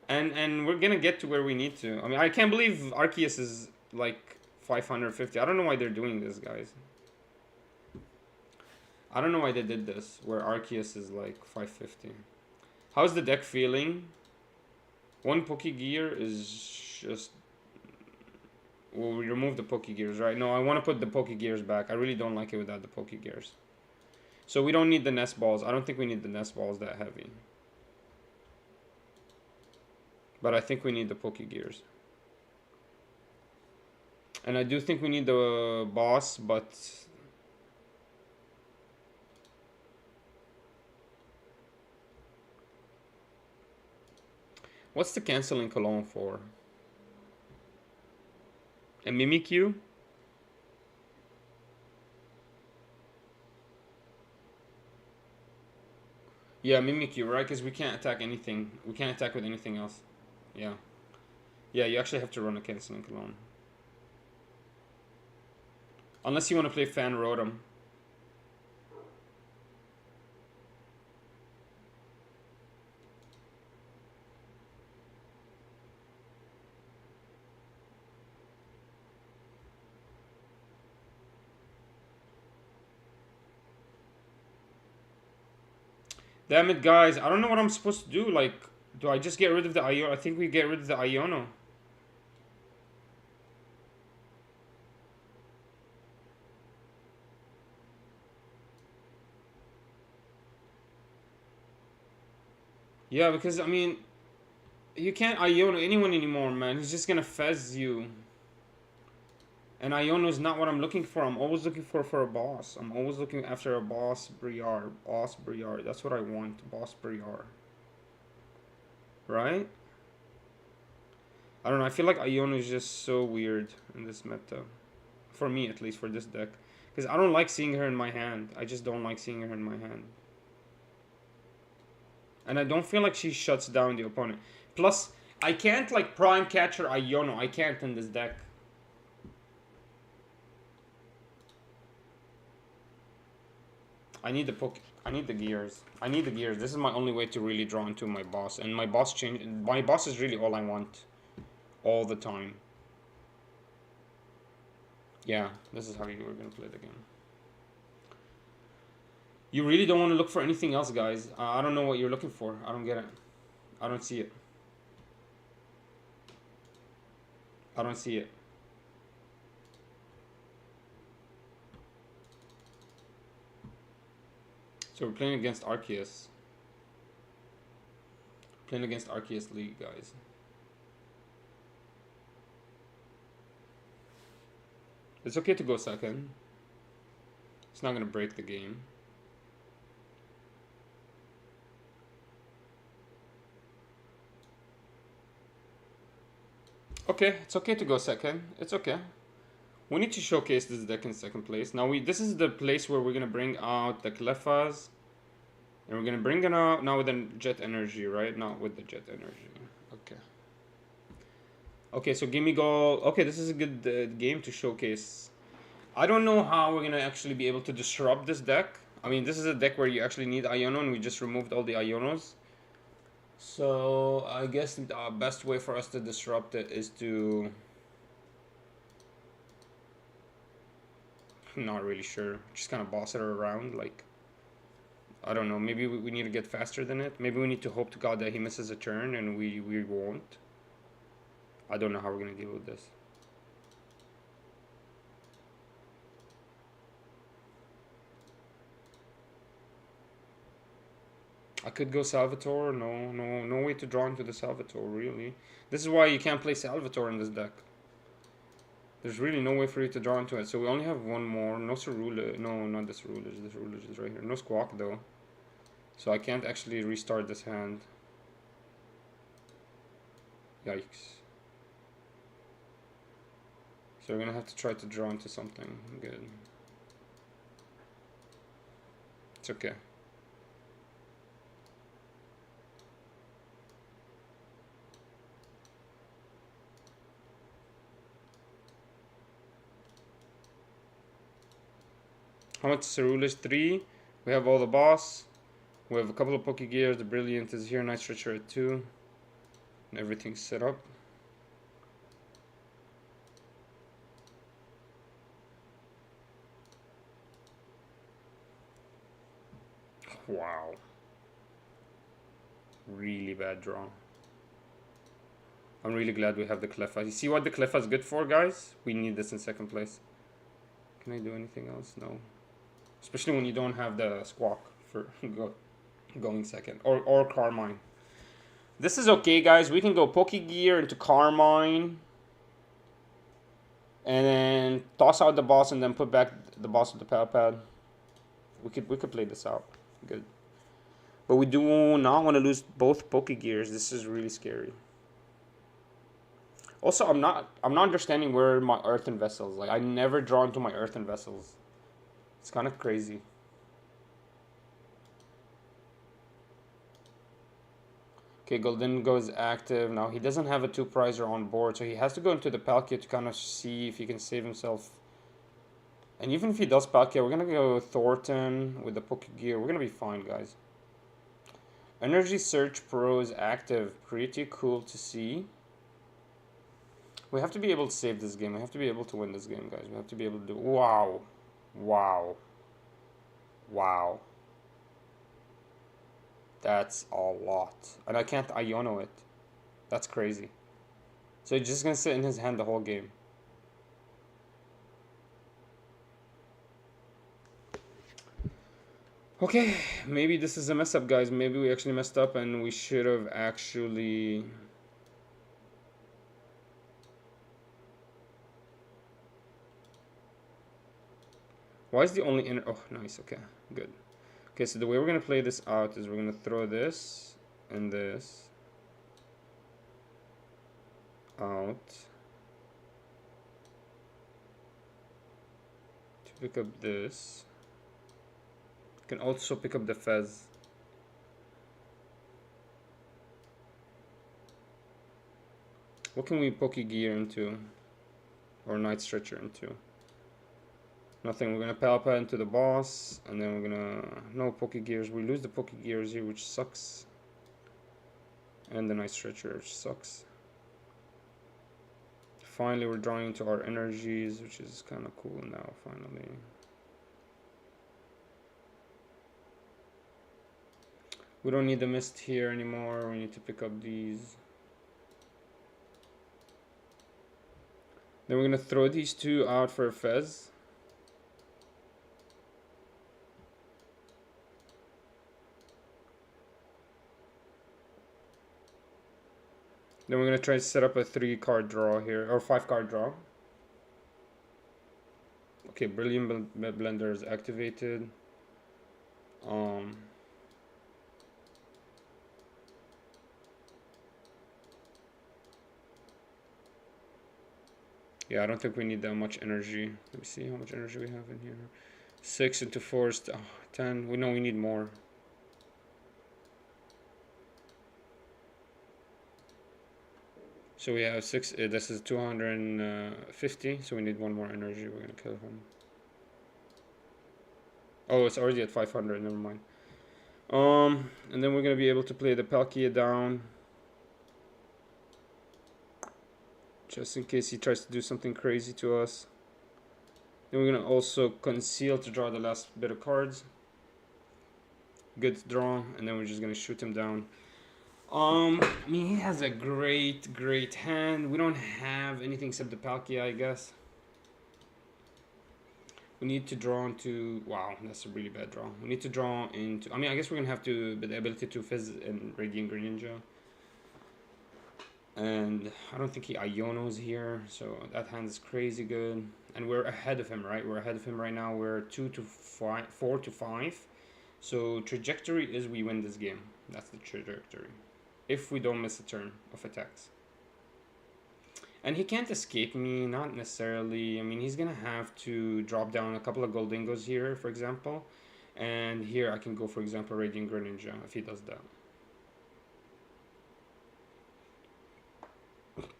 and we're gonna get to where we need to. I mean, I can't believe Arceus is like 550. I don't know why they're doing this, guys. I don't know why they did this, where Arceus is like 550. How's the deck feeling? One Pokegear is just... Well, we remove the Pokegears, right? No, I want to put the Pokegears back. I really don't like it without the Pokegears. So we don't need the Nest Balls. I don't think we need the Nest Balls that heavy. But I think we need the Pokegears. And I do think we need the boss, but... What's the canceling Cologne for? A Mimikyu? Yeah, Mimikyu, right? Because we can't attack anything. We can't attack with anything else. Yeah. Yeah, you actually have to run a canceling Cologne. Unless you want to play Fan Rotom. Damn it, guys. I don't know what I'm supposed to do. Like, do I just get rid of the Iono? I think we get rid of the Iono. Yeah, because, I mean, you can't Iono anyone anymore, man. He's just gonna fez you. And Iono is not what I'm looking for. I'm always looking for a boss. I'm always looking after a boss Briar. Boss Briar. That's what I want. Boss Briar. Right? I don't know. I feel like Iono is just so weird in this meta. For me, at least, for this deck. Because I don't like seeing her in my hand. I just don't like seeing her in my hand. And I don't feel like she shuts down the opponent. Plus, I can't like prime catcher Iono. I can't in this deck. I need the gears. I need the gears. This is my only way to really draw into my boss. And my boss is really all I want. All the time. Yeah, this is how you were gonna play the game. You really don't want to look for anything else, guys. I don't know what you're looking for. I don't get it. I don't see it. I don't see it. So we're playing against Arceus. Playing against Arceus League, guys. It's okay to go second. It's not gonna break the game. Okay, it's okay to go second. It's okay. We need to showcase this deck in second place. Now this is the place where we're gonna bring out the Clefas. And we're gonna bring it out now with the Jet Energy, right? Not with the Jet Energy. Okay. Okay, so Gimme Goal. Okay, this is a good game to showcase. I don't know how we're gonna actually be able to disrupt this deck. I mean, this is a deck where you actually need Iono, and we just removed all the Ionos. So I guess the best way for us to disrupt it is to... I'm not really sure. Just kind of boss it around, like... I don't know, maybe we need to get faster than it. Maybe we need to hope to God that he misses a turn and we won't. I don't know how we're gonna deal with this. I could go Salvatore. No way to draw into the Salvatore, really. This is why you can't play Salvatore in this deck. There's really no way for you to draw into it. So we only have one more. No Ceruledge. No, not the Ceruledge. The Ceruledge is right here. No Squawk, though. So I can't actually restart this hand. Yikes. So we're gonna have to try to draw into something good. It's okay. How much Ceruledge? 3. We have all the boss. We have a couple of Pokegears. The Brilliant is here. Night Stretcher at 2. And everything's set up. Wow. Really bad draw. I'm really glad we have the Cleffa. You see what the Cleffa is good for, guys? We need this in second place. Can I do anything else? No. Especially when you don't have the Squawk for going second. Or Carmine. This is okay, guys. We can go Pokegear into Carmine. And then toss out the boss and then put back the boss with the Pal Pad. We could play this out. Good. But we do not want to lose both Pokegears. This is really scary. Also, I'm not understanding where my Earthen Vessels. Like, I never draw into my Earthen Vessels. It's kind of crazy. Okay, Golden goes active. Now, he doesn't have a 2-prizer on board, so he has to go into the Palkia to kind of see if he can save himself. And even if he does Palkia, we're going to go Thornton with the Pokegear. We're going to be fine, guys. Energy Search Pro is active. Pretty cool to see. We have to be able to save this game. We have to be able to win this game, guys. We have to be able to do... Wow. Wow. Wow. That's a lot. And I can't Iono it. That's crazy. So he's just going to sit in his hand the whole game. Okay, maybe this is a mess up, guys. Maybe we actually messed up and we should have actually... Why is the only inner... Oh, nice, okay, good. Okay, so the way we're going to play this out is we're going to throw this and this out to pick up this. You can also pick up the Fez. What can we Pokegear into? Or Night Stretcher into? Nothing. We're gonna Palpa into the boss, and then we're gonna... No Pokegears. We lose the Pokegears here, which sucks. And the Night Stretcher, which sucks. Finally, we're drawing into our energies, which is kind of cool now, finally. We don't need the mist here anymore. We need to pick up these. Then we're gonna throw these two out for a Fez. Then we're gonna try to set up a 3-card draw here, or 5-card draw. Okay, Brilliant Blender is activated. Yeah, I don't think we need that much energy. Let me see how much energy we have in here. 6 into 4 is 10. We know we need more. So we have 6. This is 250. So we need one more energy. We're gonna kill him. Oh, it's already at 500. Never mind. And then we're gonna be able to play the Palkia down, just in case he tries to do something crazy to us. Then we're gonna also conceal to draw the last bit of cards. Good draw, and then we're just gonna shoot him down. I mean, he has a great hand. We don't have anything except the Palkia, I guess. We need to draw into... Wow, that's a really bad draw. We need to draw into... I mean, I guess we're gonna have to... But the ability to Fizz and Radiant Greninja. And I don't think he Iono's here, so that hand is crazy good. And we're ahead of him, right? We're ahead of him right now. We're 4 to 5. So trajectory is we win this game. That's the trajectory. If we don't miss a turn of attacks. And he can't escape me, not necessarily. I mean, he's gonna have to drop down a couple of Goldingos here, for example. And here I can go, for example, Radiant Greninja, if he does that.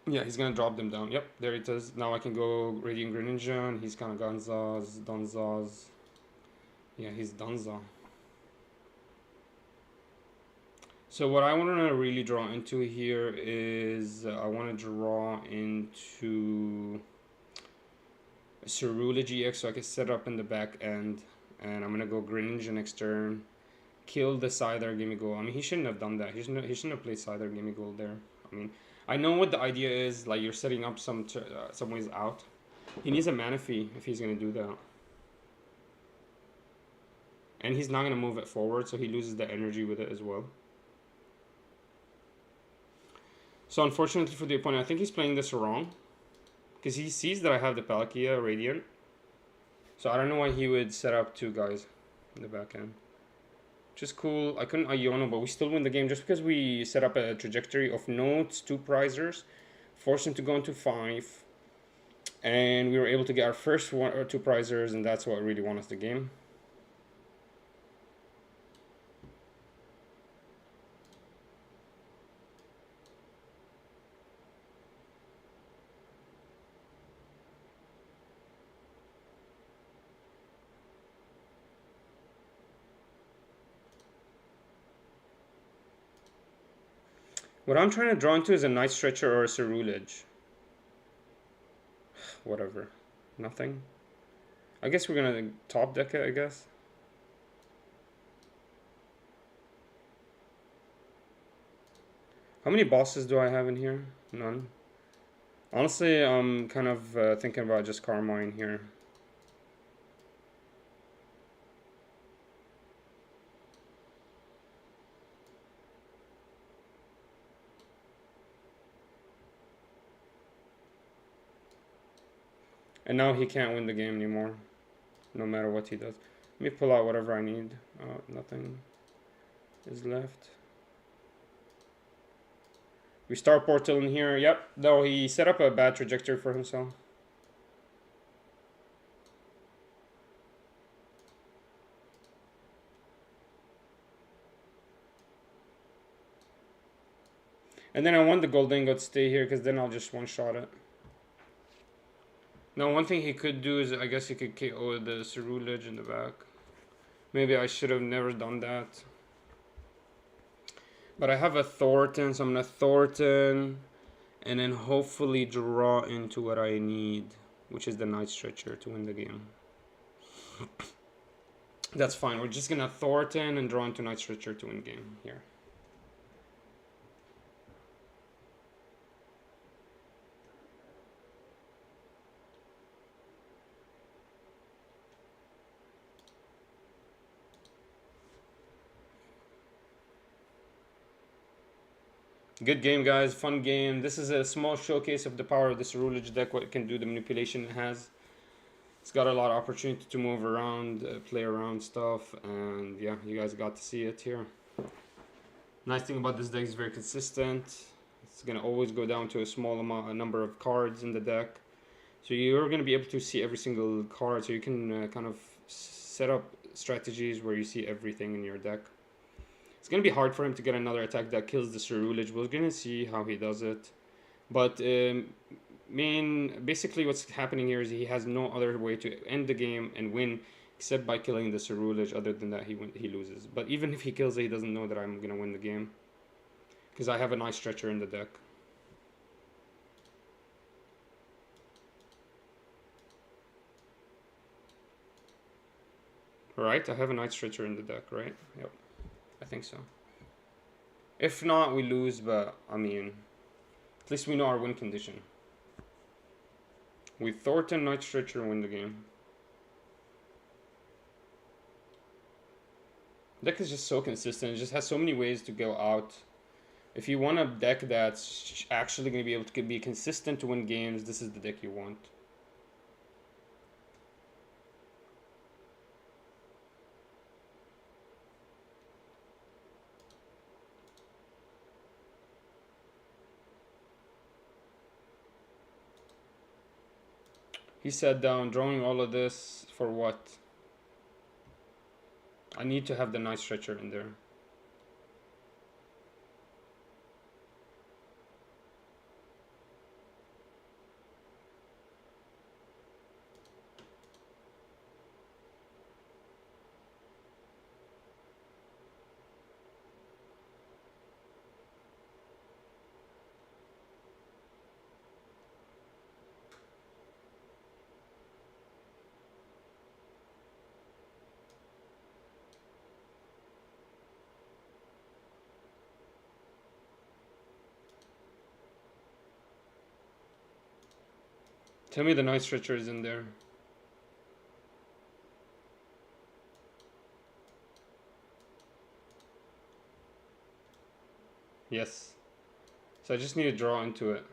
Yeah, he's gonna drop them down. Yep, there it is. Now I can go Radiant Greninja, and he's kind of Donzaz. Yeah, he's Donza. So what I want to really draw into here is I want to draw into Ceruledge EX so I can set up in the back end. And I'm going to go Greninja next turn. Kill the Scyther, give me gold. I mean, he shouldn't have done that. He shouldn't have played Scyther, give me gold there. I mean, I know what the idea is. Like, you're setting up some ways out. He needs a Manaphy if he's going to do that. And he's not going to move it forward, so he loses the energy with it as well. So unfortunately for the opponent, I think he's playing this wrong. Because he sees that I have the Palkia Radiant. So I don't know why he would set up 2 guys in the back end. Which is cool. I couldn't Iono, but we still win the game just because we set up a trajectory of notes, 2 prizers. Forced him to go into 5. And we were able to get our first 1 or 2 prizers, and that's what really won us the game. What I'm trying to draw into is a Night Stretcher or a Ceruledge. Whatever. Nothing. I guess we're gonna top deck it, I guess. How many bosses do I have in here? None. Honestly, I'm kind of thinking about just Carmine here. And now he can't win the game anymore, no matter what he does. Let me pull out whatever I need. Nothing is left. We start Portal in here. Yep, no, he set up a bad trajectory for himself. And then I want the Goldingo to stay here because then I'll just one-shot it. Now, one thing he could do is, I guess he could KO the Ceruledge in the back. Maybe I should have never done that. But I have a Thornton, so I'm going to Thornton. And then hopefully draw into what I need, which is the Night Stretcher to win the game. That's fine. We're just going to Thornton and draw into Night Stretcher to win the game here. Good game, guys. Fun game. This is a small showcase of the power of this Ceruledge deck, what it can do, the manipulation it has. It's got a lot of opportunity to move around, play around stuff, and yeah, you guys got to see it here. Nice thing about this deck is very consistent. It's gonna always go down to a small amount, a number of cards in the deck. So you're gonna be able to see every single card, so you can kind of set up strategies where you see everything in your deck. It's gonna be hard for him to get another attack that kills the Ceruledge. We're gonna see how he does it. But basically what's happening here is he has no other way to end the game and win except by killing the Ceruledge. Other than that, he loses. But even if he kills it, he doesn't know that I'm gonna win the game because I have a nice stretcher in the deck. Right, I have a nice stretcher in the deck, right? Yep, I think so. If not, we lose, but I mean, at least we know our win condition. We Thornton, Night Stretcher, win the game. Deck is just so consistent. It just has so many ways to go out. If you want a deck that's actually going to be able to be consistent to win games, this is the deck you want. He sat down, drawing all of this for what? I need to have the Night Stretcher in there. Tell me the Night Stretcher is in there. Yes. So I just need to draw into it.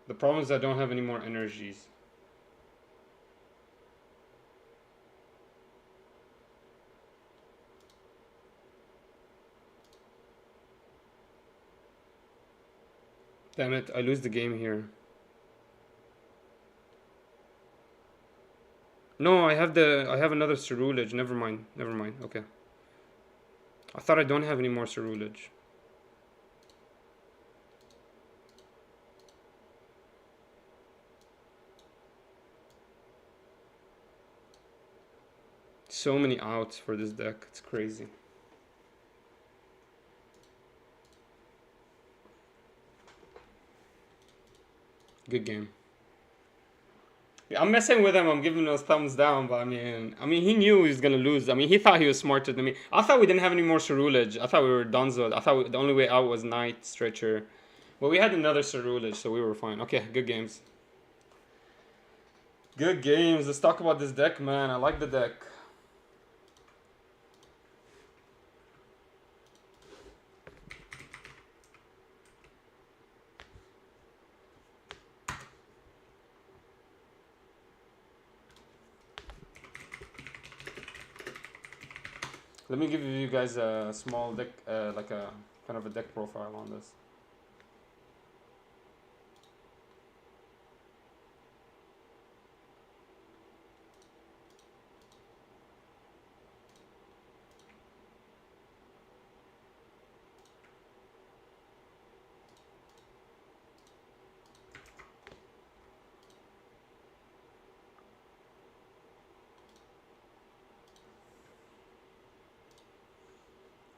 The problem is I don't have any more energies. Damn it, I lose the game here. No, I have another Ceruledge. Never mind. Okay. I thought I don't have any more Ceruledge. So many outs for this deck. It's crazy. Good game. Yeah, I'm messing with him. I'm giving those thumbs down, but I mean, he knew he was gonna lose. I mean, he thought he was smarter than me. I thought we didn't have any more Ceruledge. I thought we were donezo. I thought the only way out was Night Stretcher. But we had another Ceruledge, so we were fine. Okay, good games. Good games. Let's talk about this deck, man. I like the deck. Let me give you guys a small deck, like a kind of a deck profile on this.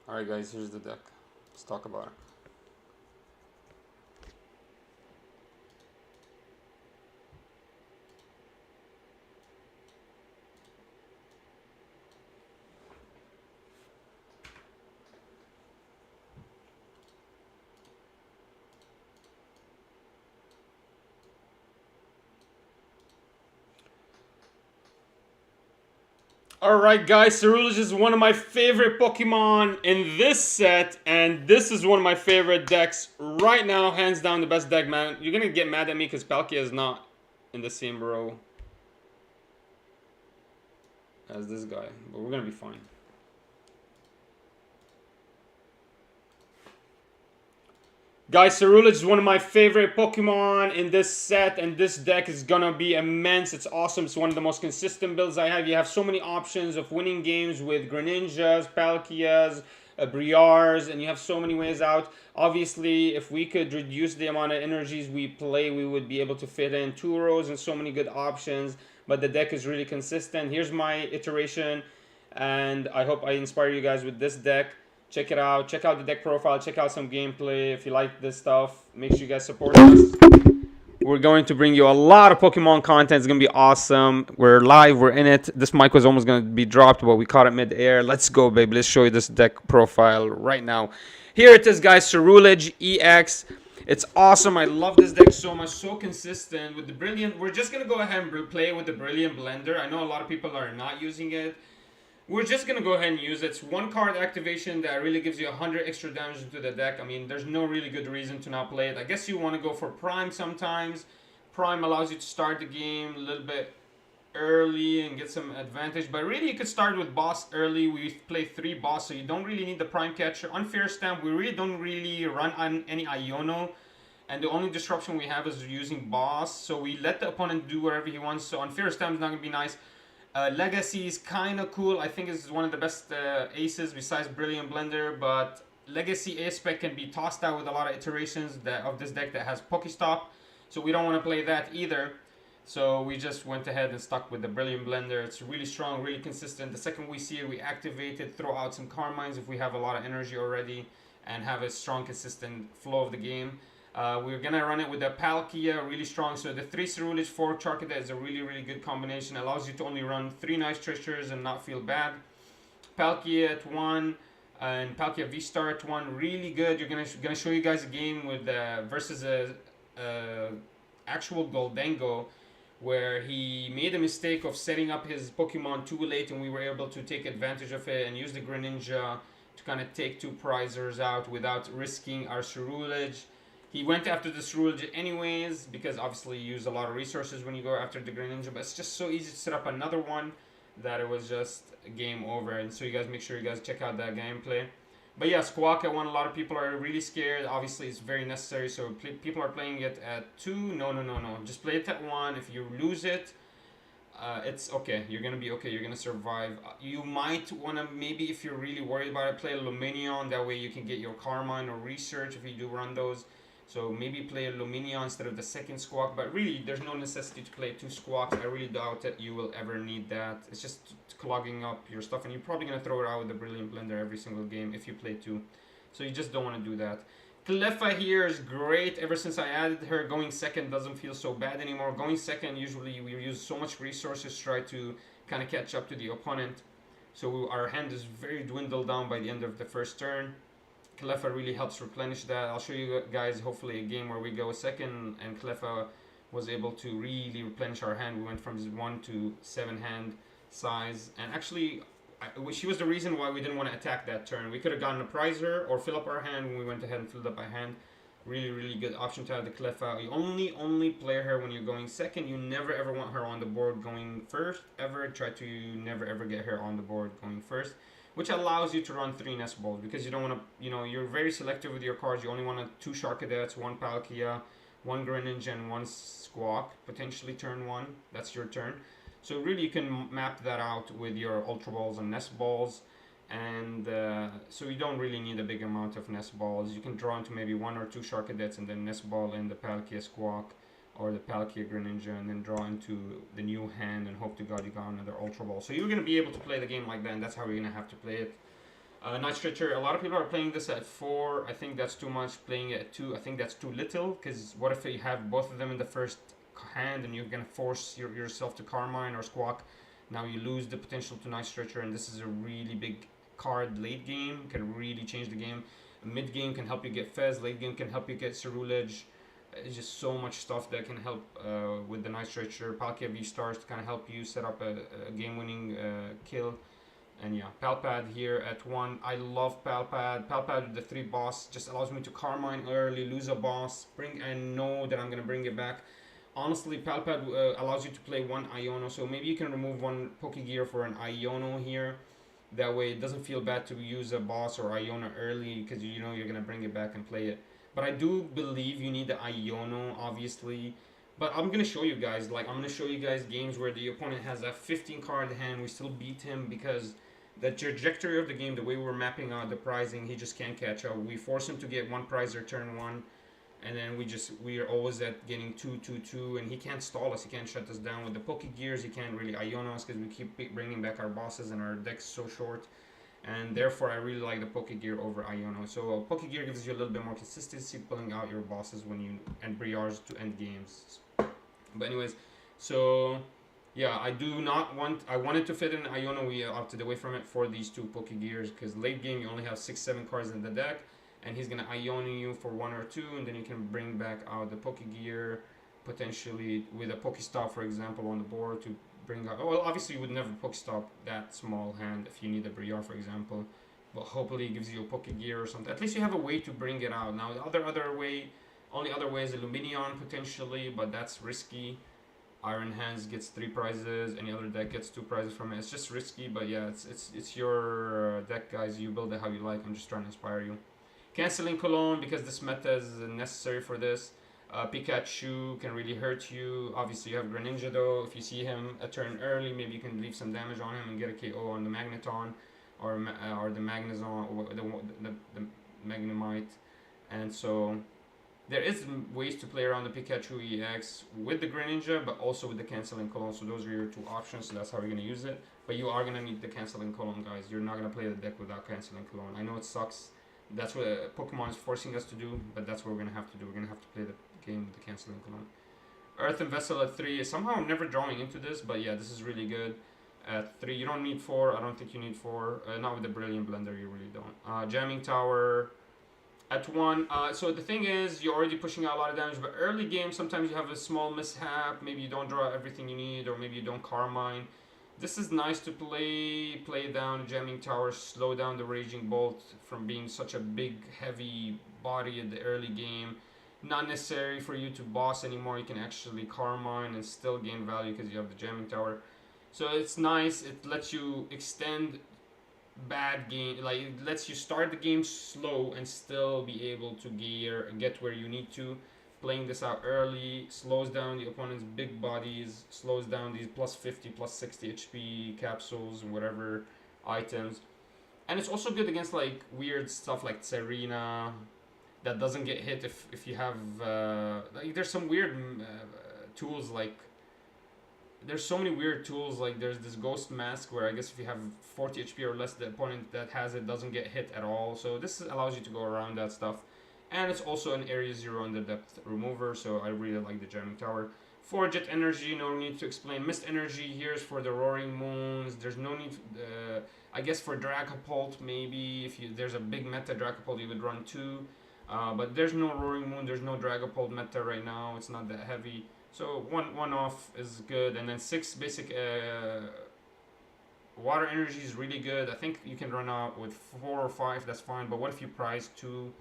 Alright guys, here's the deck. Let's talk about it. Alright guys, Ceruledge is one of my favorite Pokemon in this set, and this is one of my favorite decks right now, hands down the best deck, man. You're gonna get mad at me because Palkia is not in the same row as this guy, but we're gonna be fine. Guys, Ceruledge is one of my favorite Pokemon in this set, and this deck is gonna be immense. It's awesome. It's one of the most consistent builds I have. You have so many options of winning games with Greninjas, Palkias, Briars, and you have so many ways out. Obviously, if we could reduce the amount of energies we play, we would be able to fit in 2 rows and so many good options, but the deck is really consistent. Here's my iteration, and I hope I inspire you guys with this deck. Check it out. Check out the deck profile. Check out some gameplay. If you like this stuff, make sure you guys support us. We're going to bring you a lot of Pokemon content. It's going to be awesome. We're live. We're in it. This mic was almost going to be dropped, but we caught it mid-air. Let's go, baby. Let's show you this deck profile right now. Here it is, guys. Ceruledge EX. It's awesome. I love this deck so much. So consistent with the Brilliant. We're just going to go ahead and play with the Brilliant Blender. I know a lot of people are not using it. We're just going to go ahead and use it. It's 1 card activation that really gives you 100 extra damage into the deck. I mean, there's no really good reason to not play it. I guess you want to go for Prime sometimes. Prime allows you to start the game a little bit early and get some advantage. But really, you could start with Boss early. We play 3 Boss, so you don't really need the Prime Catcher. Unfair Stamp, we really don't really run on any Iono. And the only disruption we have is using Boss. So we let the opponent do whatever he wants. So Unfair Stamp is not going to be nice. Legacy is kind of cool. I think it's one of the best aces besides Brilliant Blender, but Legacy Aspect can be tossed out with a lot of iterations of this deck that has Pokestop, so we don't want to play that either. So we just went ahead and stuck with the Brilliant Blender. It's really strong, really consistent. The second we see it, we activate it, throw out some Carmines if we have a lot of energy already, and have a strong, consistent flow of the game. We're going to run it with a Palkia, really strong. So the 3 Ceruledge, 4 Charcadet is a really, really good combination. Allows you to only run 3 nice Trichers and not feel bad. Palkia at 1 and Palkia V-Star at 1, really good. You're gonna show you guys a game with versus a actual Goldengo, where he made a mistake of setting up his Pokemon too late, and we were able to take advantage of it and use the Greninja to kind of take 2 prizers out without risking our Ceruledge. He went after the Ceruledge anyways, because obviously you use a lot of resources when you go after the Greninja, but it's just so easy to set up another one that it was just a game over. And so you guys make sure you guys check out that gameplay. But yeah, Squawk at 1, a lot of people are really scared. Obviously it's very necessary, so people are playing it at 2. No. Just play it at 1. If you lose it, it's okay. You're going to be okay. You're going to survive. You might want to, maybe if you're really worried about it, play a Luminion. That way you can get your Carmine or Research if you do run those. So maybe play a Luminion instead of the second Squawk, but really there's no necessity to play 2 Squawks. I really doubt that you will ever need that. It's just clogging up your stuff, and you're probably going to throw it out with the Brilliant Blender every single game if you play 2. So you just don't want to do that. Cleffa here is great. Ever since I added her, going second doesn't feel so bad anymore. Going second, usually we use so much resources to try to kind of catch up to the opponent. So our hand is very dwindled down by the end of the first turn. Cleffa really helps replenish that. I'll show you guys hopefully a game where we go second and Cleffa was able to really replenish our hand. We went from 1 to 7 hand size, and actually she was the reason why we didn't want to attack that turn. We could have gotten a prizer or fill up our hand when we went ahead and filled up our hand. Really, really good option to have the Cleffa. You only play her when you're going second. You never ever want her on the board going first ever. Try to never ever get her on the board going first, which allows you to run 3 Nest Balls, because you don't want to, you're very selective with your cards. You only want 2 Charcadets, 1 Palkia, 1 Greninja, and 1 Squawk, potentially turn 1. That's your turn. So really you can map that out with your Ultra Balls and Nest Balls, and so you don't really need a big amount of Nest Balls. You can draw into maybe 1 or 2 Charcadets and then Nest Ball in the Palkia Squawk or the Palkia Greninja, and then draw into the new hand and hope to God you got another Ultra Ball. So you're going to be able to play the game like that, and that's how you're going to have to play it. Night Stretcher, a lot of people are playing this at 4. I think that's too much. Playing it at 2, I think that's too little, because what if you have both of them in the first hand and you're going to force yourself to Carmine or Squawk? Now you lose the potential to Night Stretcher, and this is a really big card late game. Can really change the game. Mid game can help you get Fez, late game can help you get Ceruledge. It's just so much stuff that can help with the Night Stretcher. Palkia V Stars to kind of help you set up a game-winning kill. And yeah, Palpad here at 1. I love Palpad. Palpad with the 3 boss just allows me to Carmine early, lose a boss, bring and know that I'm gonna bring it back. Honestly, Palpad allows you to play 1 Iono, so maybe you can remove 1 Pokegear for an Iono here. That way it doesn't feel bad to use a boss or Iono early because you know you're gonna bring it back and play it. But I do believe you need the Iono, obviously. But I'm gonna show you guys, like I'm gonna show you guys games where the opponent has a 15 card hand, we still beat him because the trajectory of the game, the way we're mapping out the prizing, he just can't catch up. We force him to get 1 prize or turn 1, and then we are always at getting 2, 2, 2, and he can't stall us. He can't shut us down with the Poke Gears. He can't really Iono us because we keep bringing back our bosses and our deck's so short. And therefore, I really like the Poke Gear over Iono. So Poke Gear gives you a little bit more consistency, pulling out your bosses when you and Briars to end games. But anyways, so yeah, I do not want. I wanted to fit in Iono. We opted away from it for these 2 Poke Gears because late game you only have 6, 7 cards in the deck, and he's gonna Iono you for 1 or 2, and then you can bring back out the Poke Gear potentially with a Pokestop, for example, on the board to bring out. Well, obviously you would never Pokestop that small hand if you need a Briar, for example, but hopefully it gives you a Poke Gear or something. At least you have a way to bring it out. Now the other way, only other way is Illuminion potentially, but that's risky. Iron Hands gets 3 prizes. Any other deck gets 2 prizes from it. It's just risky, but yeah, it's your deck, guys. You build it how you like. I'm just trying to inspire you. Canceling Cologne because this meta is necessary for this. Pikachu can really hurt you. Obviously, you have Greninja though. If you see him a turn early, maybe you can leave some damage on him and get a KO on the Magneton or the Magnezone or the Magnemite. And so there is ways to play around the Pikachu EX with the Greninja, but also with the Canceling Cologne. So those are your 2 options. So that's how we're going to use it. But you are going to need the Canceling Cologne, guys. You're not going to play the deck without Canceling Cologne. I know it sucks. That's what Pokemon is forcing us to do, but that's what we're going to have to do. We're going to have to play the game with the Canceling Cologne. Earth and Vessel at 3. Somehow I'm never drawing into this, but yeah, this is really good. At 3, you don't need 4. I don't think you need 4. Not with the Brilliant Blender, you really don't. Jamming Tower at 1. So the thing is, you're already pushing out a lot of damage, but early game, sometimes you have a small mishap. Maybe you don't draw everything you need, or maybe you don't Carmine. This is nice to play down Jamming Tower, slow down the Raging Bolt from being such a big, heavy body at the early game. Not necessary for you to boss anymore. You can actually Carmine and still gain value because you have the Jamming Tower. So it's nice. It lets you extend bad game, like it lets you start the game slow and still be able to get where you need to. Playing this out early slows down the opponent's big bodies, slows down these plus 50, plus 60 HP capsules and whatever items. And it's also good against like weird stuff like Serena that doesn't get hit if you have like there's some weird tools like there's so many weird tools, like there's this Ghost Mask where I guess if you have 40 HP or less, the opponent that has it doesn't get hit at all. So this allows you to go around that stuff. And it's also an Area 0 under depth remover, so I really like the Jamming Tower. 4 Jet Energy, no need to explain. Mist Energy, here's for the Roaring Moons. There's no need, I guess for Dragapult maybe, if there's a big meta Dragapult you would run 2. But there's no Roaring Moon, there's no Dragapult meta right now, it's not that heavy. So one off is good, and then 6 basic Water Energy is really good. I think you can run out with 4 or 5, that's fine, but what if you prize 2?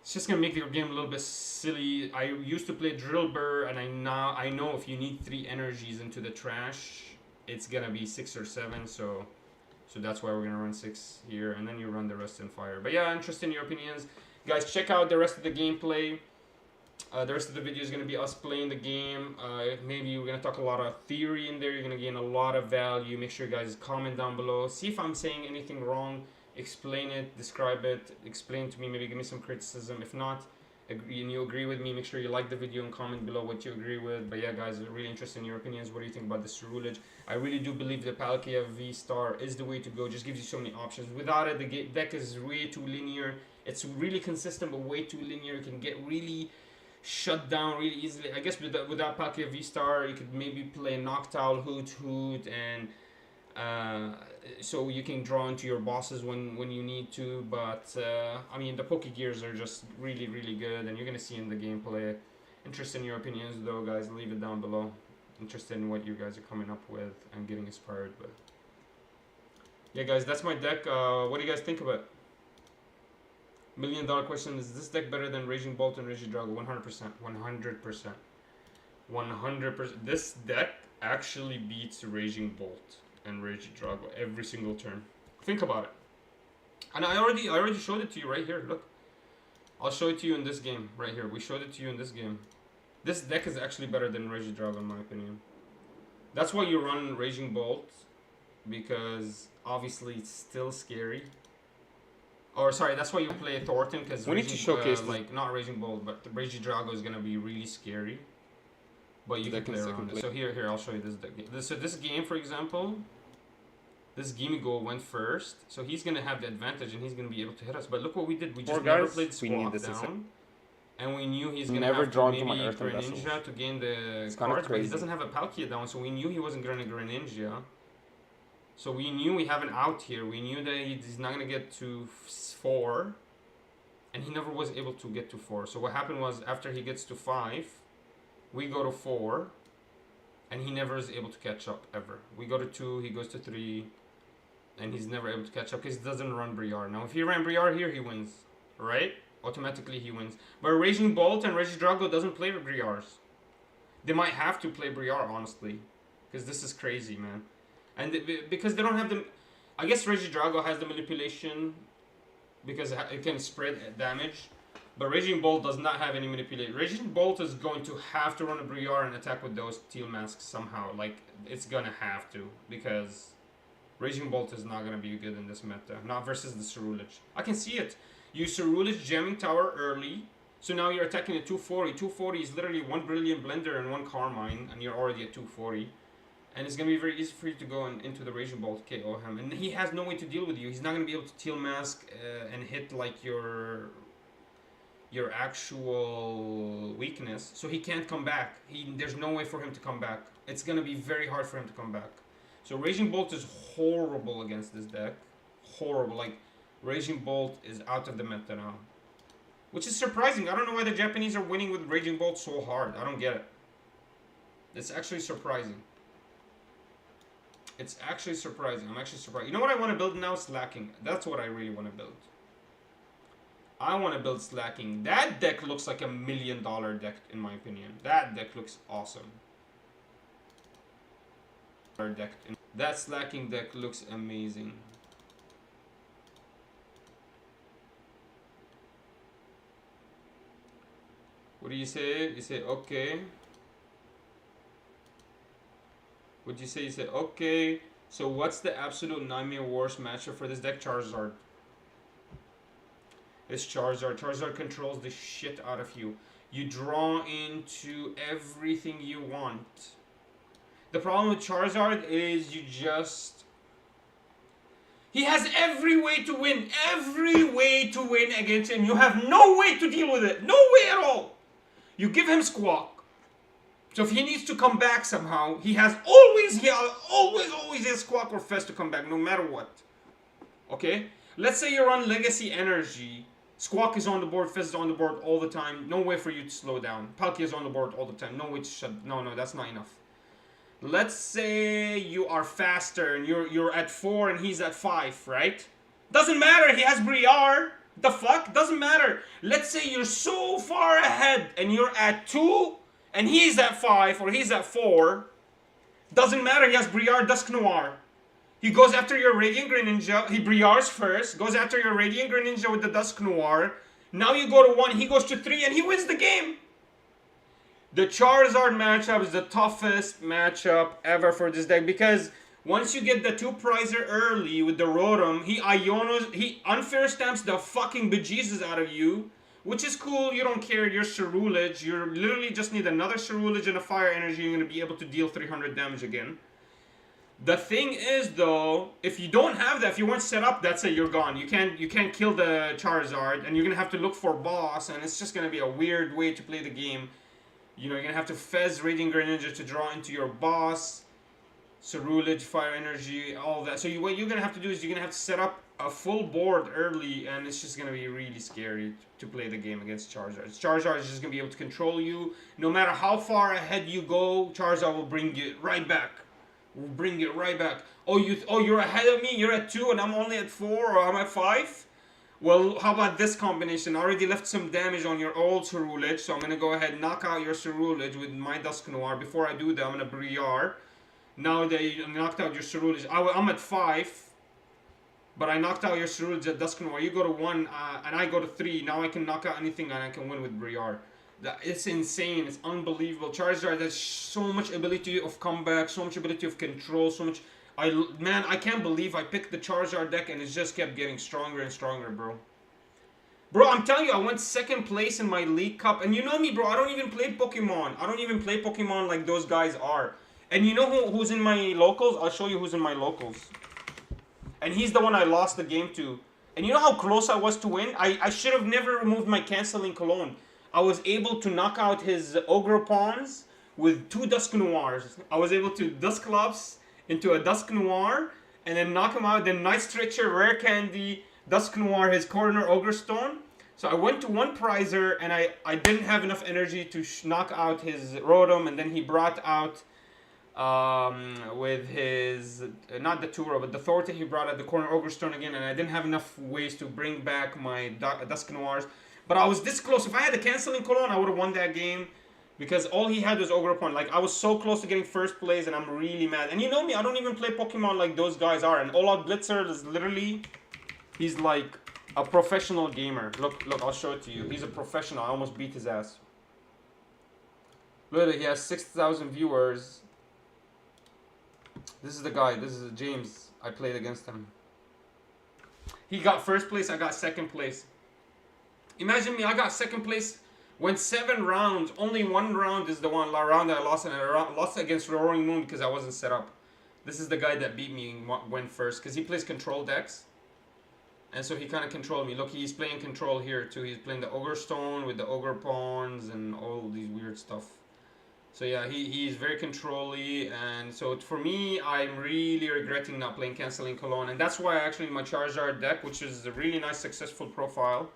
It's just gonna make your game a little bit silly. I used to play Drillbur, and I know if you need 3 energies into the trash, it's gonna be 6 or 7, so that's why we're gonna run 6 here, and then you run the rest in fire. But yeah, interested in your opinions. Guys, check out the rest of the gameplay. The rest of the video is going to be us playing the game. Maybe we're going to talk a lot of theory in there. You're going to gain a lot of value. Make sure you guys comment down below. See if I'm saying anything wrong. Explain it, describe it, explain to me, maybe give me some criticism. If not, and you agree with me, make sure you like the video and comment below what you agree with. But yeah, guys, I'm really interested in your opinions. What do you think about the Ceruledge? I really do believe the Palkia V-Star is the way to go. Just gives you so many options. Without it, the deck is way too linear. It's really consistent, but way too linear. You can get really shut down really easily. I guess without Palkia V-Star, you could maybe play Noctowl, Hoot, and So you can draw into your bosses when you need to. But I mean, the Poke Gears are just really, really good, and you're gonna see in the gameplay. Interested in your opinions, though, guys. Leave it down below. Interested in what you guys are coming up with and getting inspired with. Yeah, guys, that's my deck. What do you guys think of it? $1 million question: is this deck better than Raging Bolt and Regidrago? 100%. 100%. 100%. This deck actually beats Raging Bolt and Regidrago every single turn. Think about it. And I already showed it to you right here. Look. I'll show it to you in this game right here. We showed it to you in this game. This deck is actually better than Regidrago in my opinion. That's why you run Raging Bolt, because obviously it's still scary. Or sorry, that's why you play Thornton, because we need to showcase like not Raging Bolt, but the Regidrago is gonna be really scary. But you can play around it. So here, I'll show you this deck. So this game, for example, this Gimigo went first, so he's gonna have the advantage and he's gonna be able to hit us. But look what we did. We just never played Squawk down, and we knew he's gonna have to maybe Greninja to gain the cards, but he doesn't have a Palkia down, so we knew he wasn't gonna Greninja. So we knew we have an out here. We knew that he's not gonna get to 4, and he never was able to get to 4. So what happened was, after he gets to 5, we go to 4, and he never is able to catch up ever. We go to 2, he goes to 3, and he's never able to catch up because he doesn't run Briar. Now, if he ran Briar here, he wins, right? Automatically, he wins. But Raging Bolt and Regidrago doesn't play Briars. They might have to play Briar, honestly, because this is crazy, man. And because they don't have the... I guess Regidrago has the manipulation because it can spread damage. But Raging Bolt does not have any manipulation. Raging Bolt is going to have to run a Briar and attack with those Teal Masks somehow. Like, it's gonna have to, because Raging Bolt is not going to be good in this meta. Not versus the Ceruledge. I can see it. You Ceruledge jamming tower early. So now you're attacking at 240. 240 is literally 1 Brilliant Blender and 1 Carmine. And you're already at 240. And it's going to be very easy for you to go into the Raging Bolt, KO him. And he has no way to deal with you. He's not going to be able to Teal Mask and hit like your actual weakness. So he can't come back. There's no way for him to come back. It's going to be very hard for him to come back. So Raging Bolt is horrible against this deck. Horrible. Like, Raging Bolt is out of the meta now. Which is surprising. I don't know why the Japanese are winning with Raging Bolt so hard. I don't get it. It's actually surprising. It's actually surprising. I'm actually surprised. You know what I want to build now? Slacking. That's what I really want to build. I want to build Slacking. That deck looks like $1 million deck, in my opinion. That deck looks awesome. That Slacking deck looks amazing. What do you say? You say okay. What do you say? You say okay. So what's the absolute nightmare worst matchup for this deck? Charizard. It's Charizard. Charizard controls the shit out of you. You draw into everything you want. The problem with Charizard is you just... He has every way to win. Every way to win against him. You have no way to deal with it. No way at all. You give him Squawk. So if he needs to come back somehow, he always has Squawk or Fest to come back, no matter what. Okay? Let's say you're on Legacy Energy. Squawk is on the board, Fest is on the board all the time. No way for you to slow down. Palkia is on the board all the time. No way to shut... No, that's not enough. Let's say you are faster and you're at 4 and he's at 5, right? Doesn't matter, he has Briar. The fuck? Doesn't matter. Let's say you're so far ahead and you're at 2 and he's at 5 or he's at 4. Doesn't matter, he has Briar, Dusk Noir. He goes after your Radiant Greninja. He Briars first, goes after your Radiant Greninja with the Dusk Noir. Now you go to 1, he goes to 3 and he wins the game. The Charizard matchup is the toughest matchup ever for this deck because once you get the 2 Prizer early with the Rotom, he unfair stamps the fucking bejesus out of you, which is cool. You don't care. You're Ceruledge. You literally just need another Ceruledge and a Fire Energy. You're going to be able to deal 300 damage again. The thing is, though, if you don't have that, if you weren't set up, that's it. You're gone. You can't kill the Charizard, and you're going to have to look for boss, and it's just going to be a weird way to play the game. You know, you're going to have to Fez Radiant Greninja to draw into your boss. Ceruledge, Fire Energy, all that. So what you're gonna have to do is you're gonna have to set up a full board early, and it's just gonna be really scary to play the game against Charizard. Charizard is just gonna be able to control you. No matter how far ahead you go, Charizard will bring you right back. Will bring you right back. You're ahead of me. You're at 2, and I'm only at 4, or I'm at 5. Well, how about this combination? I already left some damage on your old Ceruledge, so I'm gonna go ahead and knock out your Ceruledge with my Dusknoir. Before I do that, I'm gonna Briar. Now that you knocked out your Ceruledge, I'm at 5, but I knocked out your Ceruledge at Dusknoir. You go to 1, and I go to 3. Now I can knock out anything, and I can win with Briar. It's insane. It's unbelievable. Charizard has so much ability of comeback, so much ability of control, so much. I can't believe I picked the Charizard deck, and it just kept getting stronger and stronger, bro. Bro, I'm telling you, I went 2nd place in my League Cup, and you know me, bro. I don't even play Pokemon. I don't even play Pokemon like those guys are. And you know who's in my locals? I'll show you who's in my locals. And he's the one I lost the game to. And you know how close I was to win? I should have never removed my Canceling Cologne. I was able to knock out his Ogropons with 2 Dusknoirs. I was able to Dusclops into a Dusknoir and then knock him out. Then Night Stretcher, Rare Candy, Dusknoir, his Corner Ogrestone. So I went to 1 Prizer, and I didn't have enough energy to knock out his Rotom, and then he brought out with his not the Turo but the Thorta, he brought out the Corner Ogrestone again, and I didn't have enough ways to bring back my Dusknoirs. But I was this close. If I had a Canceling Cologne, I would have won that game, because all he had was Ogropon. Like, I was so close to getting 1st place, and I'm really mad. And you know me, I don't even play Pokemon like those guys are. And All Out Blitzer is literally, he's like a professional gamer. Look, I'll show it to you. He's a professional. I almost beat his ass. Literally, he has 6,000 viewers. This is the guy. This is James. I played against him. He got 1st place. I got 2nd place. Imagine me. I got 2nd place. Went 7 rounds. Only 1 round is the round that I lost, and I lost against Roaring Moon because I wasn't set up. This is the guy that beat me and went first, because he plays control decks. And so he kind of controlled me. Look, he's playing control here too. He's playing the Ogre Stone with the Ogre Pawns and all these weird stuff. So yeah, he's very control-y, and so for me, I'm really regretting not playing Canceling Cologne, and that's why actually my Charizard deck, which is a really nice successful profile,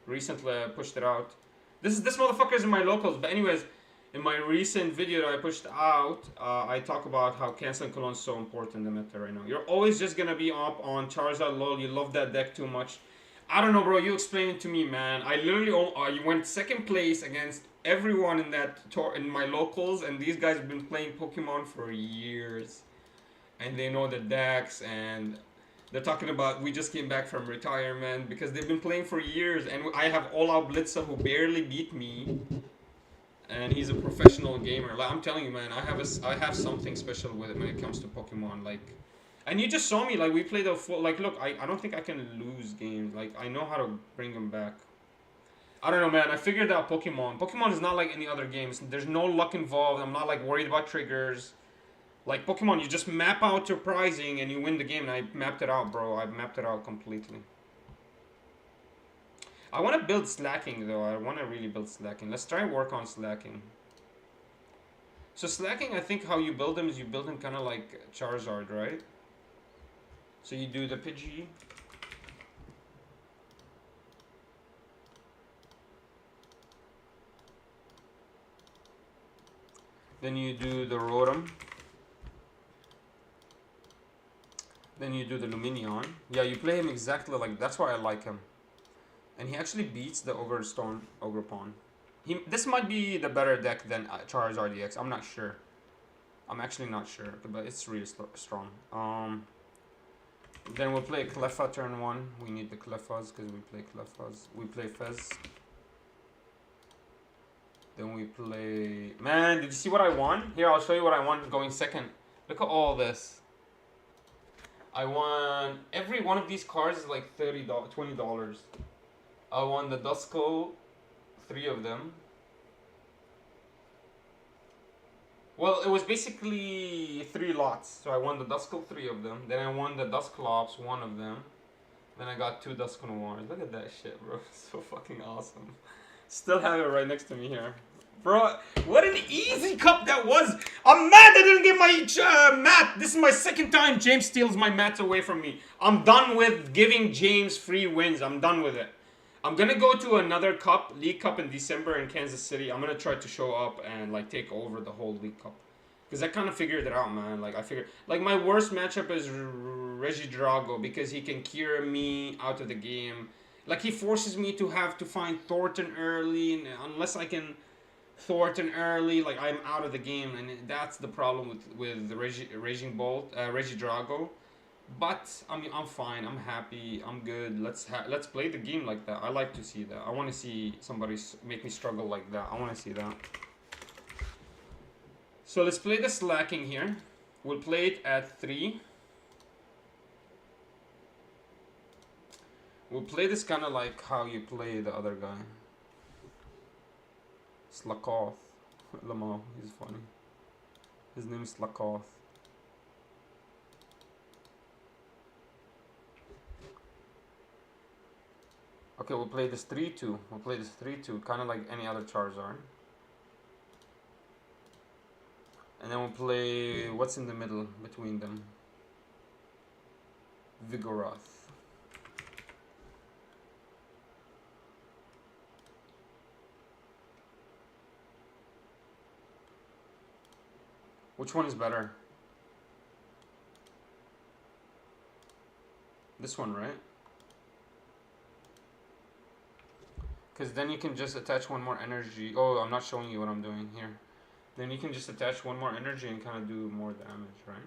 recently I pushed it out. This motherfucker's in my locals, but anyways, in my recent video that I pushed out, I talk about how Canceling Cologne is so important in the meta right now. You're always just gonna be up on Charizard LOL, you love that deck too much. I don't know, bro, you explain it to me, man. I literally you went 2nd place against everyone in that in my locals, and these guys have been playing Pokemon for years, and they know the decks, and they're talking about we just came back from retirement, because they've been playing for years, and I have All Out Blitzer who barely beat me, and he's a professional gamer. Like, I'm telling you, man, I have something special with it when it comes to Pokemon. Like, and you just saw me, like, we played a full, like, look, I don't think I can lose games. Like, I know how to bring them back. I don't know, man. I figured out Pokemon. Pokemon is not like any other games. There's no luck involved. I'm not, like, worried about triggers. Like, Pokemon, you just map out your prizing and you win the game. And I mapped it out, bro. I mapped it out completely. I want to build Slacking, though. I want to really build Slacking. Let's try and work on Slacking. So Slacking, I think how you build them is you build them kind of like Charizard, right? So you do the Pidgey. Then you do the Rotom. Then you do the Lumineon. Yeah, you play him exactly like... That's why I like him. And he actually beats the Ogre Stone Ogrepon. This might be the better deck than Charizard EX. I'm not sure. I'm actually not sure. But it's really strong. Then we'll play Cleffa turn 1. We need the Cleffas because we play Cleffas. We play Fez. Then we play... Man, did you see what I won? Here, I'll show you what I won going 2nd. Look at all this. I won... Every one of these cards is like $20. I won the Duskull, 3 of them. Well, it was basically 3 lots. So I won the Duskull, 3 of them. Then I won the Dusclops, 1 of them. Then I got 2 Dusknoirs. Look at that shit, bro. So fucking awesome. Still have it right next to me here. Bro, what an easy cup that was. I'm mad I didn't get my mat. This is my second time James steals my mats away from me. I'm done with giving James free wins. I'm done with it. I'm gonna go to another cup, League Cup in December in Kansas City. I'm gonna try to show up and like take over the whole League Cup. Because I kind of figured it out, man. Like, I figured... Like, my worst matchup is Reggie Drago because he can cure me out of the game. Like, he forces me to have to find Thornton early. And unless I can Thornton early, like, I'm out of the game. And that's the problem with the Reggie Drago. But, I mean, I'm fine. I'm happy. I'm good. Let's play the game like that. I like to see that. I want to see somebody make me struggle like that. I want to see that. So let's play the slacking here. We'll play it at 3. We'll play this kind of like how you play the other guy. Slakoth. Lamar, he's funny. His name is Slakoth. Okay, we'll play this 3-2. We'll play this 3-2, kind of like any other Charizard. And then we'll play what's in the middle between them. Vigoroth. Which one is better? This one, right? Because then you can just attach one more energy. Oh, I'm not showing you what I'm doing here. Then you can just attach one more energy and kind of do more damage, right?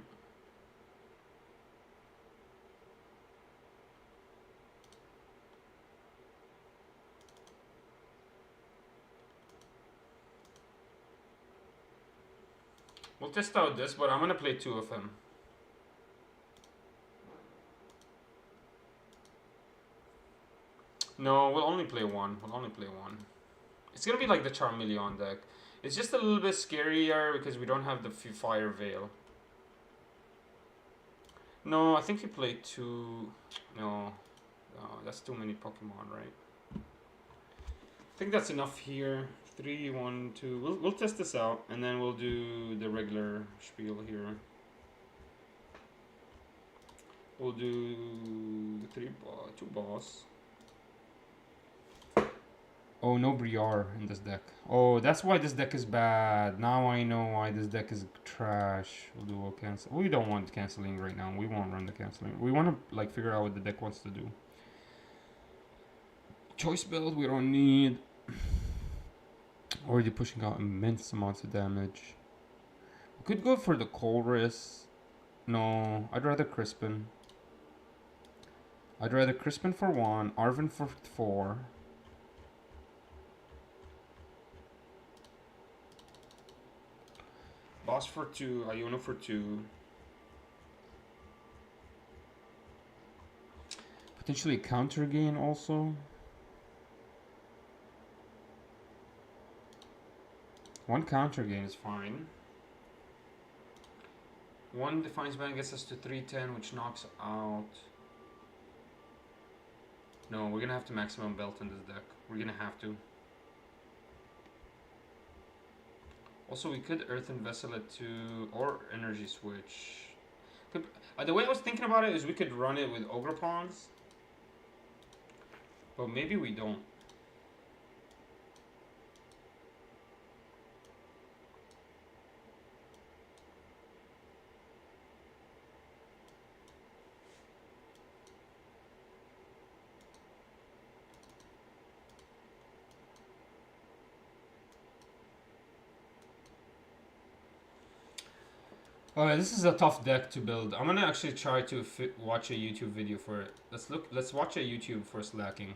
We'll test out this, but I'm going to play 2 of them. No, we'll only play 1. We'll only play 1. It's going to be like the Charmeleon deck. It's just a little bit scarier because we don't have the Fire Veil. No, I think you play 2. No, that's too many Pokemon, right? I think that's enough here. 3, 1, 2. We'll test this out, and then we'll do the regular spiel here. We'll do the 2 boss. Oh, no Briar in this deck. Oh, that's why this deck is bad. Now I know why this deck is trash. We'll do a cancel. We don't want canceling right now. We won't run the canceling. We want to like figure out what the deck wants to do. Choice build we don't need. Already pushing out immense amounts of damage. We could go for the Colress. No, I'd rather Crispin. I'd rather Crispin for 1, Arven for 4. Boss for 2, Iono for 2. Potentially counter gain also. 1 counter gain is fine. 1 Defiance Band gets us to 310, which knocks out. No, we're gonna have to maximum belt in this deck. We're gonna have to. Also, we could Earthen Vessel it to, or Energy Switch. The way I was thinking about it is we could run it with Ogre-Pawns. But maybe we don't. Alright, this is a tough deck to build. I'm gonna actually try to watch a YouTube video for it. Let's watch a YouTube for slacking.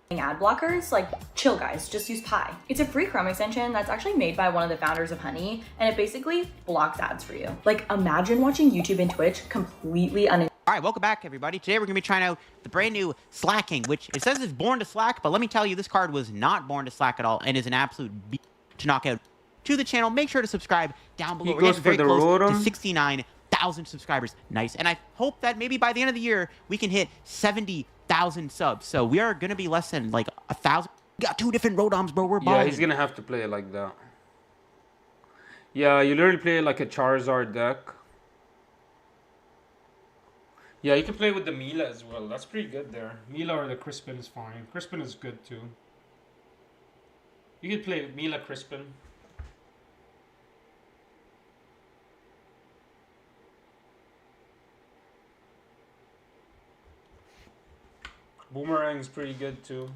Ad blockers, like, chill guys, just use Pi. It's a free Chrome extension that's actually made by one of the founders of Honey, and it basically blocks ads for you. Like, imagine watching YouTube and Twitch completely All right, welcome back, everybody. Today we're going to be trying out the brand new Slacking, which it says is born to slack, but let me tell you, this card was not born to slack at all and is an absolute beast to knock out. to the channel. Make sure to subscribe down below. He We're goes getting very for the close to Rotom. 69,000 subscribers. Nice. And I hope that maybe by the end of the year, we can hit 70,000 subs. So we are going to be less than like 1,000. We got 2 different Rotoms, bro. We're balling. Yeah, he's gonna have to play it like that. Yeah, you literally play like a Charizard deck. Yeah, you can play with the Mila as well. That's pretty good there. Mila or the Crispin is fine. Crispin is good too. You could play Mila Crispin. Boomerang's pretty good too.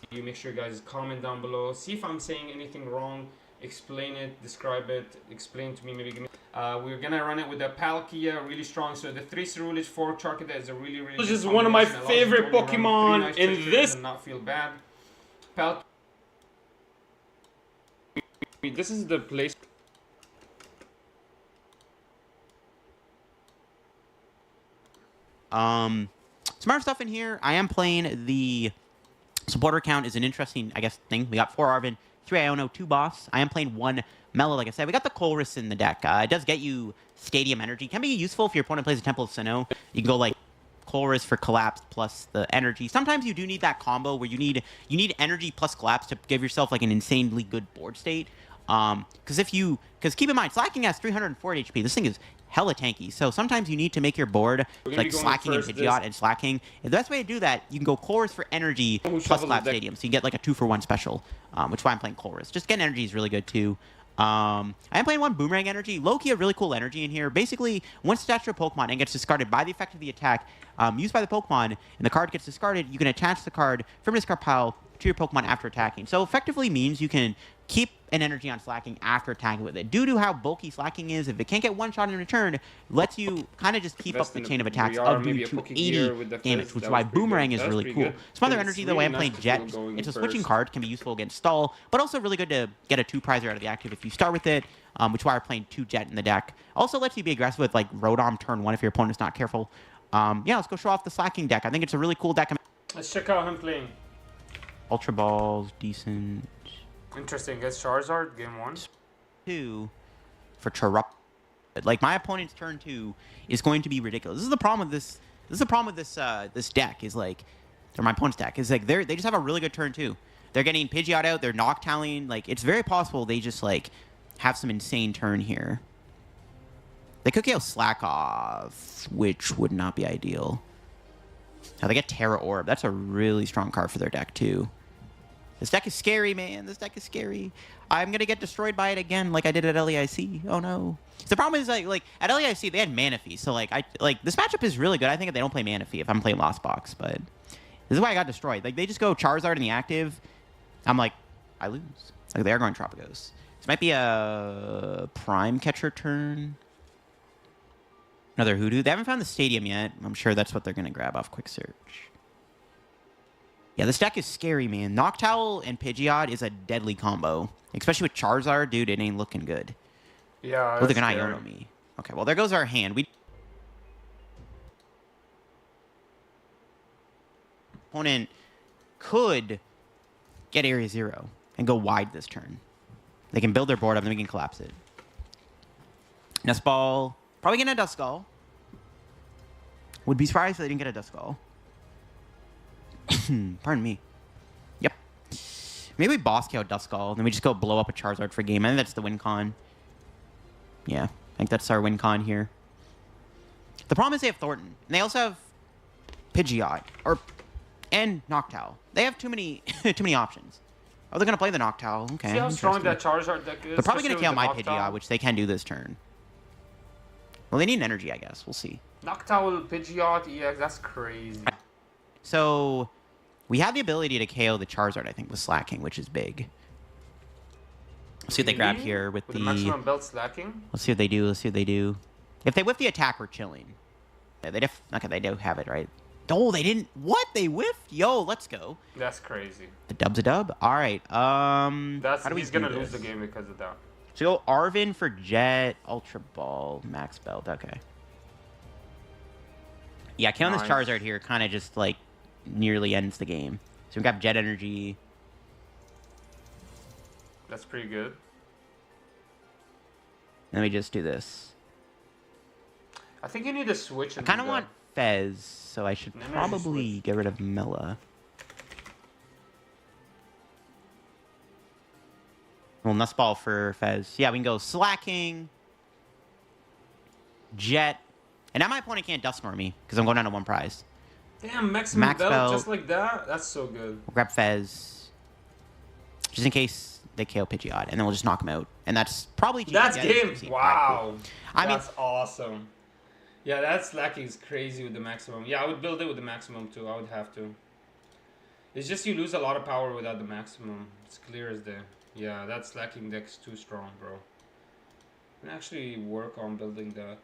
You make sure, guys, comment down below. See if I'm saying anything wrong. Explain it, describe it, explain to me, maybe give me. We're gonna run it with the Palkia, really strong. So the 3 Ceruledge, 4 Charcadet is a really This good is one of my combination. Allows you to favorite only run 3 Pokemon nice in triggers this. and not feel bad. Palkia. This is the place. Smart stuff in here. I am playing the supporter count is an interesting, I guess, thing. We got 4 Arvin, 3 Iono, 2 Boss. I am playing 1 Mellow, like I said. We got the Colress in the deck. It does get you Stadium Energy. Can be useful if your opponent plays a Temple of Sinnoh. You can go like Colress for Collapse plus the Energy. Sometimes you do need that combo where you need Energy plus Collapse to give yourself like an insanely good board state. Because keep in mind, Slacking has 340 HP. This thing is hella tanky. So sometimes you need to make your board like Slacking and Pidgeot and Slacking. And the best way to do that, you can go Colress for Energy plus Collapse Stadium. So you can get like a 2-for-1 special, which is why I'm playing Colress. Just getting Energy is really good too. I am playing 1 Boomerang Energy. Low-key, a really cool energy in here. Basically, once attached to a Pokemon and gets discarded by the effect of the attack used by the Pokemon, and the card gets discarded, you can attach the card from the discard pile to your Pokemon after attacking. So effectively means you can keep an energy on Slacking after attacking with it. Due to how bulky Slacking is, if it can't get one shot in return, lets you kind of just keep up the chain of attacks of doing 280 damage, which is why Boomerang is really cool. Some other energy, though, I am playing Jet. It's a switching card, can be useful against Stall, but also really good to get a 2-prizer out of the active if you start with it, which is why we're playing 2 Jet in the deck. Also lets you be aggressive with like Rotom turn 1 if your opponent's not careful. Yeah, let's go show off the Slacking deck. I think it's a really cool deck. Let's check out him playing. Ultra Balls, decent. Interesting. Gets Charizard game 1. 2 for Charup. Like my opponent's turn 2 is going to be ridiculous. This is the problem with this. This is the problem with this deck is like, or my opponent's deck is like they just have a really good turn 2. They're getting Pidgeot out. They're Noctowling. Like it's very possible they just like have some insane turn here. They could KO Slack off, which would not be ideal. Now they get Terra Orb. That's a really strong card for their deck too. This deck is scary, man. This deck is scary. I'm going to get destroyed by it again like I did at LEIC. Oh, no. The problem is, like at LEIC, they had Manaphy. So, this matchup is really good. I think if they don't play Manaphy, if I'm playing Lost Box. But this is why I got destroyed. Like, they just go Charizard in the active. I'm like, I lose. Like, they are going Tropicos. This might be a Prime Catcher turn. Another Hoodoo. They haven't found the Stadium yet. I'm sure that's what they're going to grab off Quick Search. Yeah, this deck is scary, man. Noctowl and Pidgeot is a deadly combo. Especially with Charizard, dude, it ain't looking good. Yeah, Oh, they're gonna Iono me. Okay, well, there goes our hand. Opponent could get Area 0 and go wide this turn. They can build their board up, and then we can collapse it. Nest Ball. Probably getting a Duskull. Would be surprised if they didn't get a Duskull. Pardon me. Yep. Maybe we boss KO Duskull, then we just go blow up a Charizard for game. I think that's the win con. Yeah, I think that's our win con here. The problem is they have Thornton. And they also have Pidgeot. And Noctowl. They have too many options. Oh, they're going to play the Noctowl. Okay. See how strong that Charizard deck is? They're probably going to KO my Pidgeot, which they can do this turn. Well, they need an energy, I guess. We'll see. Noctowl, Pidgeot, EX, that's crazy. So, we have the ability to KO the Charizard, I think, with Slacking, which is big. Let's see what they grab here with the maximum belt Slacking. Let's see what they do. Let's see what they do. If they whiff the attack, we're chilling. Yeah, okay, they do have it, right? Oh, they didn't. What? They whiffed? Yo, let's go. That's crazy. The dub's a dub. All right. How do we He's do gonna this? lose the game because of that. So go Arvin for Jet, Ultra Ball, Max Belt. Okay. Yeah, killing this Charizard here kind of just like nearly ends the game. So we got Jet Energy. That's pretty good. Let me just do this. I think you need to switch. I kind of want Fez, so I should No, no, probably switch. get rid of Mela. Well, Nussball for Fez. Yeah, we can go Slacking, Jet, and now my opponent can't Dust Storm me because I'm going down to 1 prize. Damn, maximum Max belt, belt. just like that. That's so good. We'll grab Fez, just in case they KO Pidgeot, and then we'll just knock him out. And that's probably That's yeah, game. 16. Wow. Alright, cool. I mean, That's awesome. Yeah, that slacking is crazy with the maximum. Yeah, I would build it with the maximum too. I would have to. It's just you lose a lot of power without the maximum. It's clear as day. Yeah, that slacking deck's too strong, bro. I can actually work on building that.